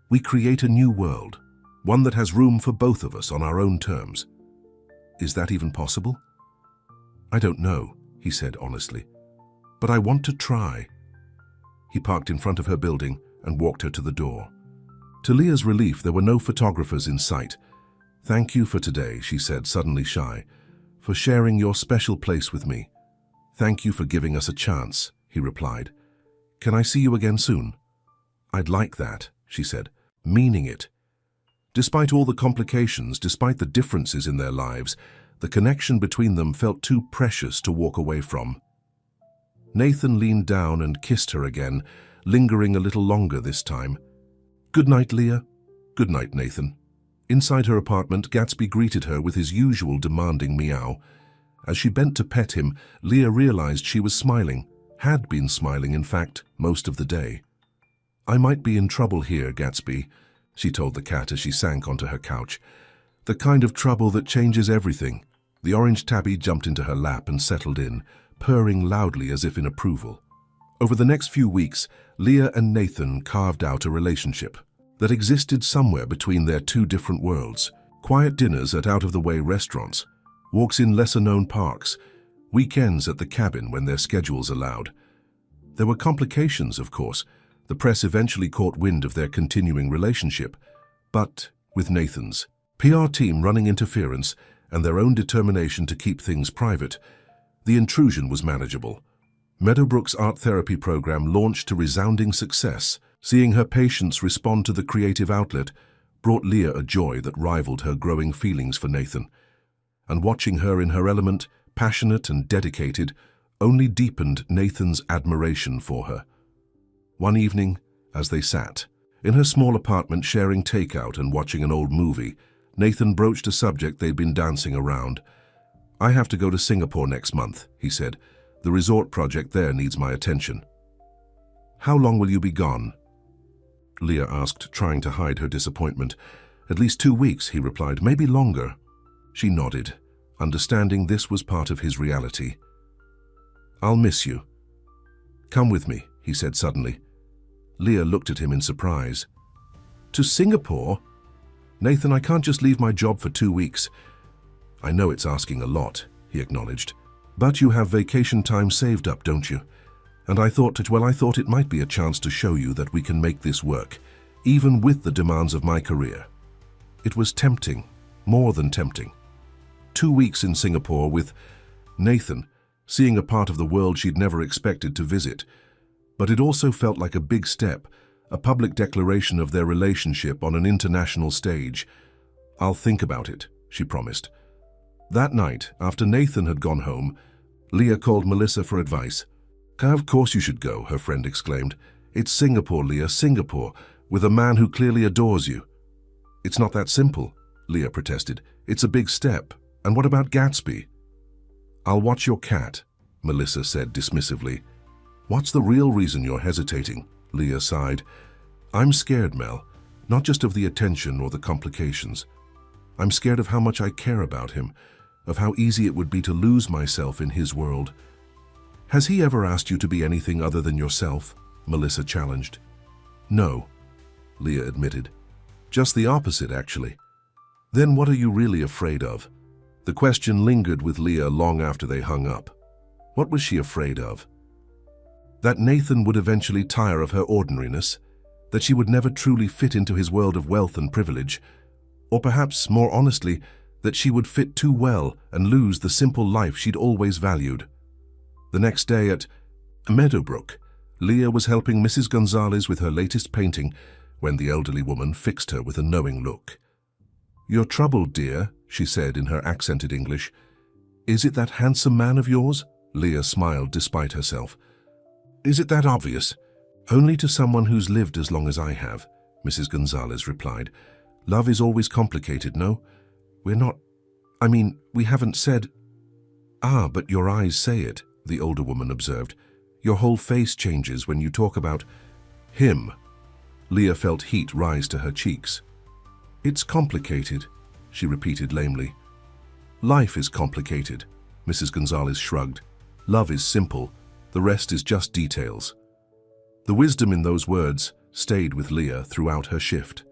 We create a new world, one that has room for both of us on our own terms. Is that even possible? I don't know, he said honestly, but I want to try. He parked in front of her building and walked her to the door. To Leah's relief, there were no photographers in sight. Thank you for today, she said, suddenly shy, for sharing your special place with me. Thank you for giving us a chance, he replied. Can I see you again soon? I'd like that, she said, meaning it. Despite all the complications, despite the differences in their lives, the connection between them felt too precious to walk away from. Nathan leaned down and kissed her again, lingering a little longer this time. Good night, Leah. Good night, Nathan. Inside her apartment, Gatsby greeted her with his usual demanding meow. As she bent to pet him, Leah realized she was smiling, had been smiling, in fact, most of the day. I might be in trouble here, Gatsby, she told the cat as she sank onto her couch. The kind of trouble that changes everything. The orange tabby jumped into her lap and settled in, purring loudly as if in approval. Over the next few weeks, Leah and Nathan carved out a relationship that existed somewhere between their two different worlds. Quiet dinners at out-of-the-way restaurants, walks in lesser-known parks, weekends at the cabin when their schedules allowed. There were complications, of course. The press eventually caught wind of their continuing relationship, but with Nathan's PR team running interference and their own determination to keep things private, the intrusion was manageable. Meadowbrook's art therapy program launched to resounding success. Seeing her patients respond to the creative outlet brought Leah a joy that rivaled her growing feelings for Nathan. And watching her in her element, passionate and dedicated, only deepened Nathan's admiration for her. One evening, as they sat in her small apartment sharing takeout and watching an old movie, Nathan broached a subject they'd been dancing around. I have to go to Singapore next month, he said. The resort project there needs my attention. How long will you be gone? Leah asked, trying to hide her disappointment. At least 2 weeks, he replied, maybe longer. She nodded, understanding this was part of his reality. I'll miss you. Come with me, he said suddenly. Leah looked at him in surprise. To Singapore? Nathan, I can't just leave my job for 2 weeks. I know it's asking a lot, he acknowledged. But you have vacation time saved up, don't you? And I thought it might be a chance to show you that we can make this work, even with the demands of my career. It was tempting, more than tempting. 2 weeks in Singapore with Nathan, seeing a part of the world she'd never expected to visit. But it also felt like a big step, a public declaration of their relationship on an international stage. I'll think about it, she promised. That night, after Nathan had gone home, Leah called Melissa for advice. Of course you should go, her friend exclaimed. It's Singapore, Leah, Singapore, with a man who clearly adores you. It's not that simple, Leah protested. It's a big step. And what about Gatsby? I'll watch your cat, Melissa said dismissively. What's the real reason you're hesitating? Leah sighed. I'm scared, Mel, not just of the attention or the complications. I'm scared of how much I care about him, of how easy it would be to lose myself in his world. Has he ever asked you to be anything other than yourself? Melissa challenged. No, Leah admitted. Just the opposite, actually. Then what are you really afraid of? The question lingered with Leah long after they hung up. What was she afraid of? That Nathan would eventually tire of her ordinariness, that she would never truly fit into his world of wealth and privilege, or perhaps, more honestly, that she would fit too well and lose the simple life she'd always valued. The next day at Meadowbrook, Leah was helping Mrs. Gonzalez with her latest painting when the elderly woman fixed her with a knowing look. You're troubled, dear, she said in her accented English. Is it that handsome man of yours? Leah smiled despite herself. Is it that obvious? Only to someone who's lived as long as I have, Mrs. Gonzalez replied. Love is always complicated, no? We haven't said... Ah, but your eyes say it, the older woman observed. Your whole face changes when you talk about him. Leah felt heat rise to her cheeks. It's complicated, she repeated lamely. Life is complicated, Mrs. Gonzalez shrugged. Love is simple, the rest is just details. The wisdom in those words stayed with Leah throughout her shift.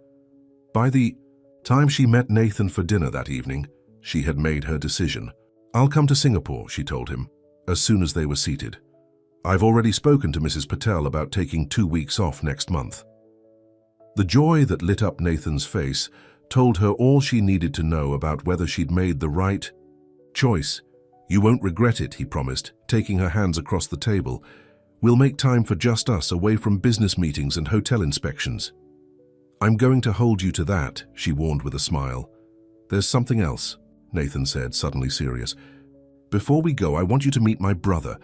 By the time she met Nathan for dinner that evening, she had made her decision. I'll come to Singapore, she told him, as soon as they were seated. I've already spoken to Mrs. Patel about taking 2 weeks off next month. The joy that lit up Nathan's face told her all she needed to know about whether she'd made the right choice. You won't regret it, he promised, taking her hands across the table. We'll make time for just us, away from business meetings and hotel inspections. I'm going to hold you to that, she warned with a smile. There's something else, Nathan said, suddenly serious. Before we go, I want you to meet my brother.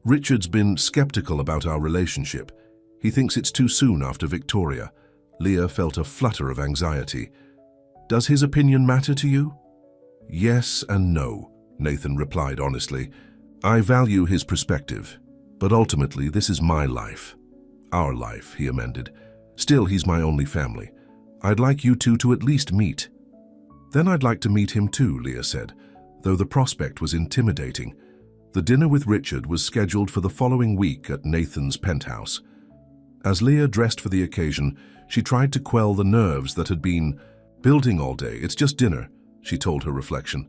Richard's been skeptical about our relationship. He thinks it's too soon after Victoria. Leah felt a flutter of anxiety. Does his opinion matter to you? Yes and no, Nathan replied honestly. I value his perspective, but ultimately this is my life. Our life, he amended. Still, he's my only family. I'd like you two to at least meet. Then I'd like to meet him too, Leah said, though the prospect was intimidating. The dinner with Richard was scheduled for the following week at Nathan's penthouse. As Leah dressed for the occasion, she tried to quell the nerves that had been building all day. It's just dinner, she told her reflection.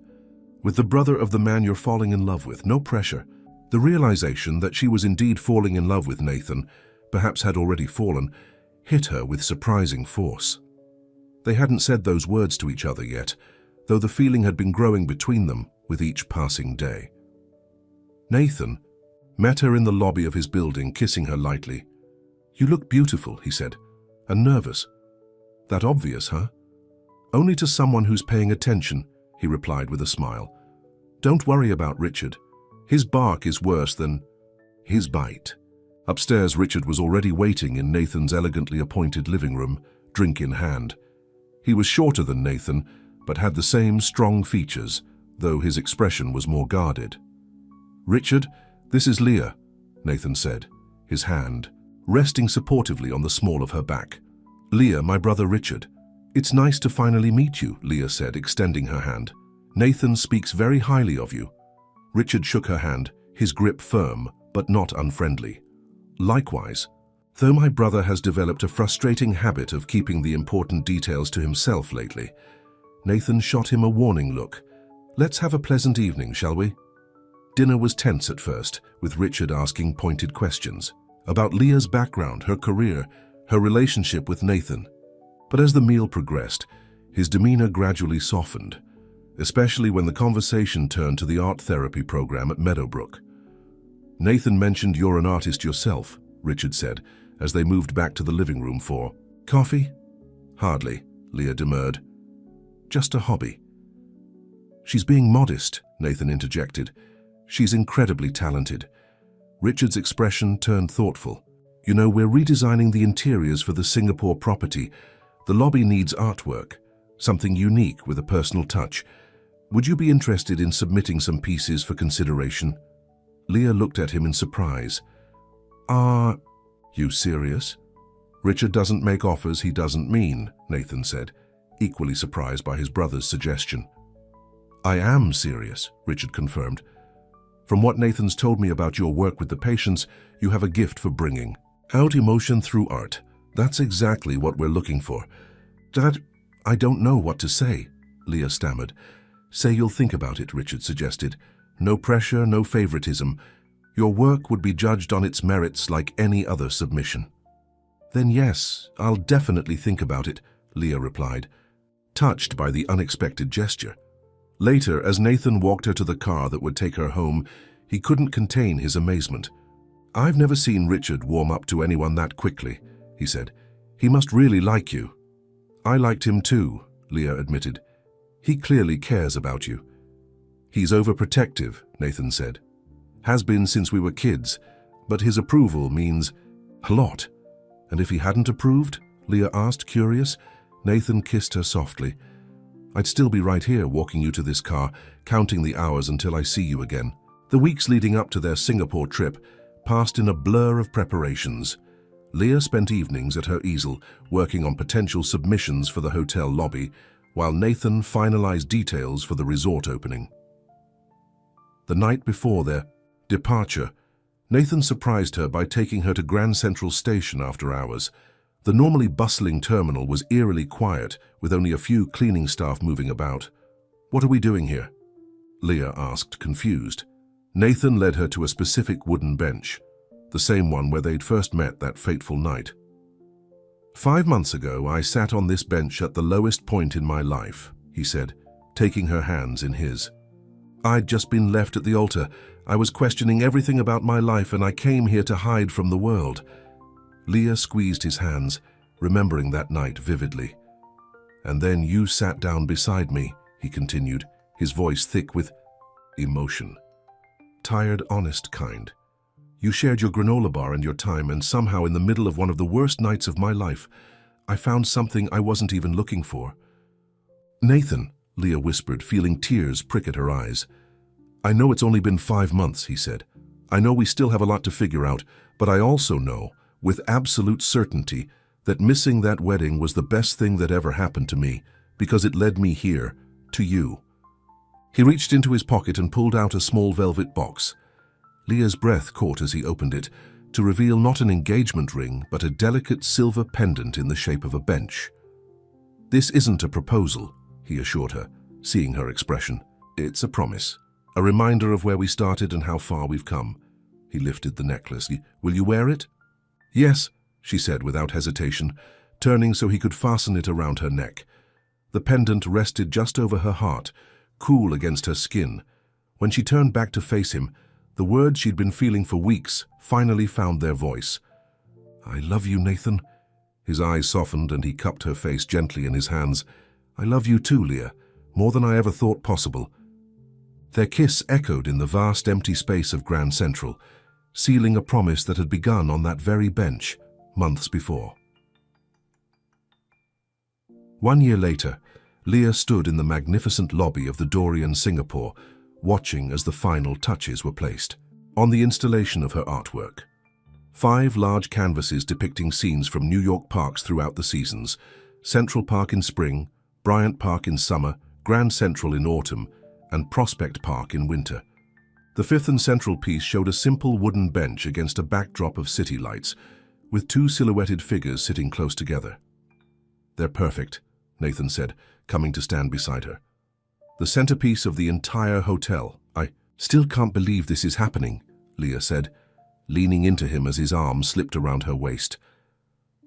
With the brother of the man you're falling in love with, no pressure. The realization that she was indeed falling in love with Nathan, perhaps had already fallen, hit her with surprising force. They hadn't said those words to each other yet, though the feeling had been growing between them with each passing day. Nathan met her in the lobby of his building, kissing her lightly. You look beautiful, he said, and nervous. That obvious, huh? Only to someone who's paying attention, he replied with a smile. Don't worry about Richard. His bark is worse than his bite. Upstairs, Richard was already waiting in Nathan's elegantly appointed living room, drink in hand. He was shorter than Nathan, but had the same strong features, though his expression was more guarded. Richard, this is Leah, Nathan said, his hand resting supportively on the small of her back. Leah, my brother Richard. It's nice to finally meet you, Leah said, extending her hand. Nathan speaks very highly of you. Richard shook her hand, his grip firm, but not unfriendly. Likewise, though my brother has developed a frustrating habit of keeping the important details to himself lately. Nathan shot him a warning look. Let's have a pleasant evening, shall we? Dinner was tense at first, with Richard asking pointed questions about Leah's background, her career, her relationship with Nathan. But as the meal progressed, his demeanor gradually softened, especially when the conversation turned to the art therapy program at Meadowbrook. Nathan mentioned you're an artist yourself, Richard said, as they moved back to the living room for coffee? Hardly, Leah demurred. Just a hobby. She's being modest, Nathan interjected. She's incredibly talented. Richard's expression turned thoughtful. You know, we're redesigning the interiors for the Singapore property. The lobby needs artwork. something unique with a personal touch. Would you be interested in submitting some pieces for consideration? Leah looked at him in surprise. Are you serious? Richard doesn't make offers he doesn't mean, Nathan said, equally surprised by his brother's suggestion. I am serious, Richard confirmed. From what Nathan's told me about your work with the patients, you have a gift for bringing out emotion through art. That's exactly what we're looking for. Dad, I don't know what to say, Leah stammered. Say you'll think about it, Richard suggested. No pressure, no favoritism. Your work would be judged on its merits like any other submission. Then yes, I'll definitely think about it, Leah replied, touched by the unexpected gesture. Later, as Nathan walked her to the car that would take her home, he couldn't contain his amazement. I've never seen Richard warm up to anyone that quickly, he said. He must really like you. I liked him too, Leah admitted. He clearly cares about you. He's overprotective, Nathan said. Has been since we were kids, but his approval means a lot. And if he hadn't approved? Leah asked, curious. Nathan kissed her softly. I'd still be right here walking you to this car, counting the hours until I see you again. The weeks leading up to their Singapore trip passed in a blur of preparations. Leah spent evenings at her easel, working on potential submissions for the hotel lobby, while Nathan finalized details for the resort opening. The night before their departure, Nathan surprised her by taking her to Grand Central Station after hours. The normally bustling terminal was eerily quiet, with only a few cleaning staff moving about. What are we doing here? Leah asked, confused. Nathan led her to a specific wooden bench, the same one where they'd first met that fateful night. 5 months ago, I sat on this bench at the lowest point in my life, he said, taking her hands in his. I'd just been left at the altar. I was questioning everything about my life, and I came here to hide from the world. Leah squeezed his hands, remembering that night vividly. And then you sat down beside me, he continued, his voice thick with emotion. Tired, honest kind. You shared your granola bar and your time, and somehow in the middle of one of the worst nights of my life, I found something I wasn't even looking for. Nathan, Leah whispered, feeling tears prick at her eyes. I know it's only been 5 months, he said. I know we still have a lot to figure out, but I also know, with absolute certainty, that missing that wedding was the best thing that ever happened to me, because it led me here, to you. He reached into his pocket and pulled out a small velvet box. Leah's breath caught as he opened it, to reveal not an engagement ring, but a delicate silver pendant in the shape of a bench. This isn't a proposal, he assured her, seeing her expression. It's a promise, a reminder of where we started and how far we've come. He lifted the necklace. Will you wear it? Yes, she said without hesitation, turning so he could fasten it around her neck. The pendant rested just over her heart, cool against her skin. When she turned back to face him, the words she'd been feeling for weeks finally found their voice. I love you, Nathan. His eyes softened and he cupped her face gently in his hands. I love you too, Leah, more than I ever thought possible. Their kiss echoed in the vast empty space of Grand Central, sealing a promise that had begun on that very bench months before. 1 year later, Leah stood in the magnificent lobby of the Dorian Singapore, watching as the final touches were placed on the installation of her artwork. 5 large canvases depicting scenes from New York parks throughout the seasons: Central Park in spring, Bryant Park in summer, Grand Central in autumn, and Prospect Park in winter. The 5th and central piece showed a simple wooden bench against a backdrop of city lights, with 2 silhouetted figures sitting close together. They're perfect, Nathan said, coming to stand beside her. The centerpiece of the entire hotel. I still can't believe this is happening, Leah said, leaning into him as his arm slipped around her waist.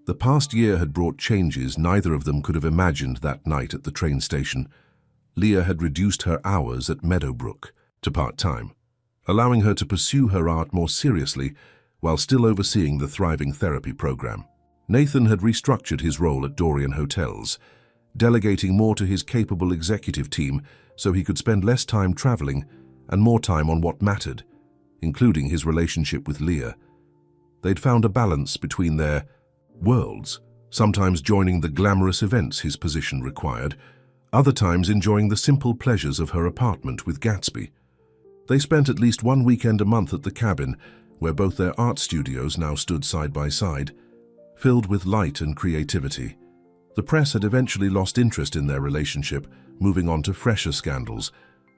The past year had brought changes neither of them could have imagined that night at the train station. Leah had reduced her hours at Meadowbrook to part-time, allowing her to pursue her art more seriously while still overseeing the thriving therapy program. Nathan had restructured his role at Dorian Hotels, delegating more to his capable executive team so he could spend less time traveling and more time on what mattered, including his relationship with Leah. They'd found a balance between their worlds, sometimes joining the glamorous events his position required, other times enjoying the simple pleasures of her apartment with Gatsby. They spent at least one weekend a month at the cabin, where both their art studios now stood side by side, filled with light and creativity. The press had eventually lost interest in their relationship, moving on to fresher scandals,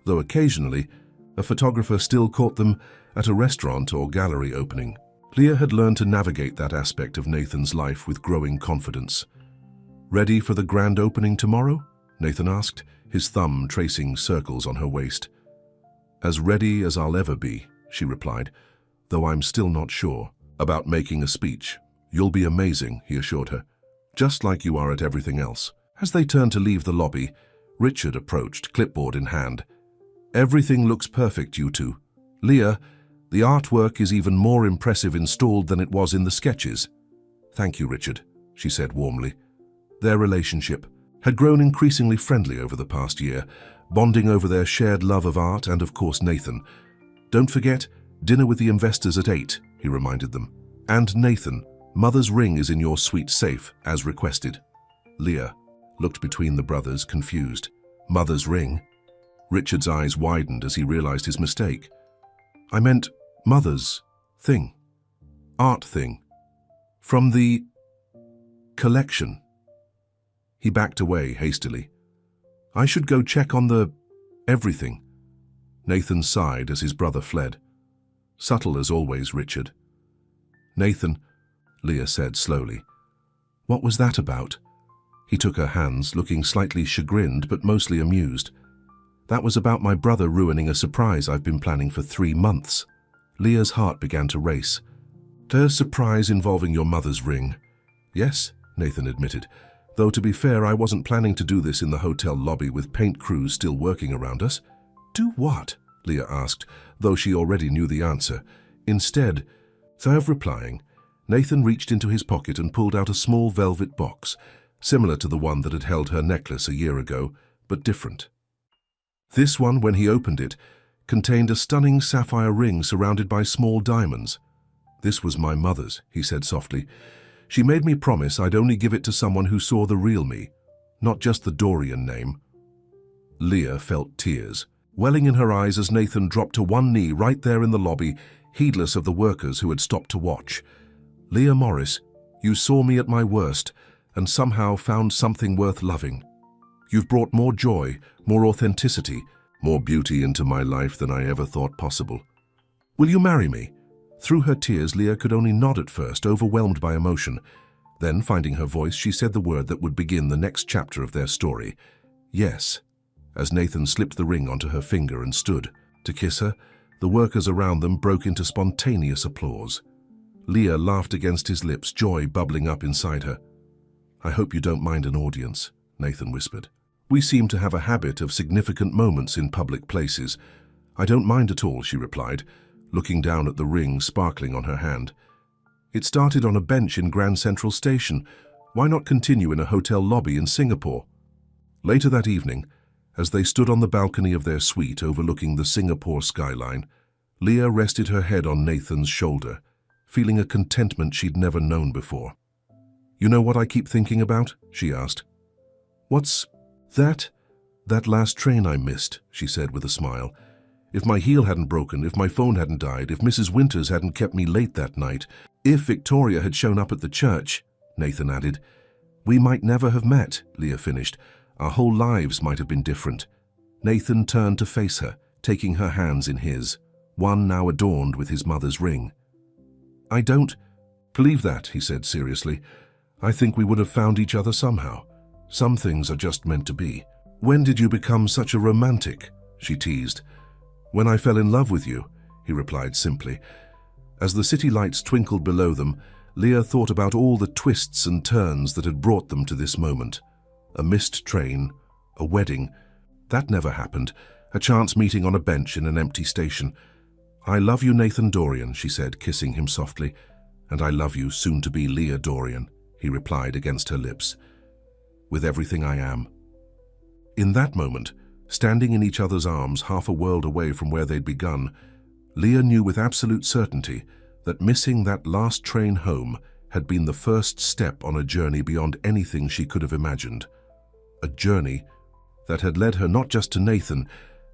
though occasionally a photographer still caught them at a restaurant or gallery opening. Leah had learned to navigate that aspect of Nathan's life with growing confidence. "Ready for the grand opening tomorrow?" Nathan asked, his thumb tracing circles on her waist. "As ready as I'll ever be," she replied, "though I'm still not sure about making a speech." "You'll be amazing," he assured her, "just like you are at everything else." As they turned to leave the lobby, Richard approached, clipboard in hand. "Everything looks perfect, you two. Leah, the artwork is even more impressive installed than it was in the sketches." "Thank you, Richard," she said warmly. Their relationship had grown increasingly friendly over the past year, bonding over their shared love of art and, of course, Nathan. "Don't forget, dinner with the investors at 8, he reminded them. "And Nathan, Mother's ring is in your sweet safe, as requested." Leah looked between the brothers, confused. "Mother's ring?" Richard's eyes widened as he realized his mistake. "I meant Mother's thing. Art thing. From the collection." He backed away hastily. "I should go check on the everything." Nathan sighed as his brother fled. "Subtle as always, Richard." "Nathan," Leah said slowly. "What was that about?" He took her hands, looking slightly chagrined but mostly amused. "That was about my brother ruining a surprise I've been planning for 3 months." Leah's heart began to race. "The surprise involving your mother's ring?" "Yes," Nathan admitted. "Though to be fair, I wasn't planning to do this in the hotel lobby with paint crews still working around us." "Do what?" Leah asked, though she already knew the answer. Instead of replying, Nathan reached into his pocket and pulled out a small velvet box, similar to the one that had held her necklace a year ago, but different. This one, when he opened it, contained a stunning sapphire ring surrounded by small diamonds. "This was my mother's," he said softly. "She made me promise I'd only give it to someone who saw the real me, not just the Dorian name." Leah felt tears welling in her eyes as Nathan dropped to one knee right there in the lobby, heedless of the workers who had stopped to watch. "Leah Morris, you saw me at my worst and somehow found something worth loving. You've brought more joy, more authenticity, more beauty into my life than I ever thought possible. Will you marry me?" Through her tears, Leah could only nod at first, overwhelmed by emotion. Then, finding her voice, she said the word that would begin the next chapter of their story. "Yes." As Nathan slipped the ring onto her finger and stood to kiss her, the workers around them broke into spontaneous applause. Leah laughed against his lips, joy bubbling up inside her. "I hope you don't mind an audience," Nathan whispered. "We seem to have a habit of significant moments in public places." "I don't mind at all," she replied, looking down at the ring sparkling on her hand. "It started on a bench in Grand Central Station. Why not continue in a hotel lobby in Singapore?" Later that evening, as they stood on the balcony of their suite overlooking the Singapore skyline, Leah rested her head on Nathan's shoulder, feeling a contentment she'd never known before. "You know what I keep thinking about?" she asked. "What's that?" "That last train I missed," she said with a smile. "If my heel hadn't broken, if my phone hadn't died, if Mrs. Winters hadn't kept me late that night, if Victoria had shown up at the church," Nathan added. "We might never have met," Leah finished. "Our whole lives might have been different." Nathan turned to face her, taking her hands in his, one now adorned with his mother's ring. "I don't believe that," he said seriously. "I think we would have found each other somehow. Some things are just meant to be." "When did you become such a romantic?" she teased. "When I fell in love with you," he replied simply. As the city lights twinkled below them, Leah thought about all the twists and turns that had brought them to this moment. A missed train, a wedding, that never happened, a chance meeting on a bench in an empty station. "I love you, Nathan Dorian," she said, kissing him softly. "And I love you, soon-to-be Leah Dorian," he replied against her lips. "With everything I am." In that moment, standing in each other's arms half a world away from where they'd begun, Leah knew with absolute certainty that missing that last train home had been the first step on a journey beyond anything she could have imagined. A journey that had led her not just to Nathan,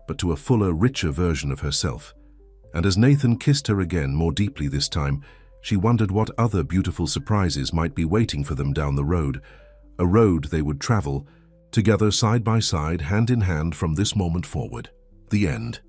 but to a fuller, richer version of herself. And as Nathan kissed her again, more deeply this time, she wondered what other beautiful surprises might be waiting for them down the road, a road they would travel, together side by side, hand in hand from this moment forward. The end.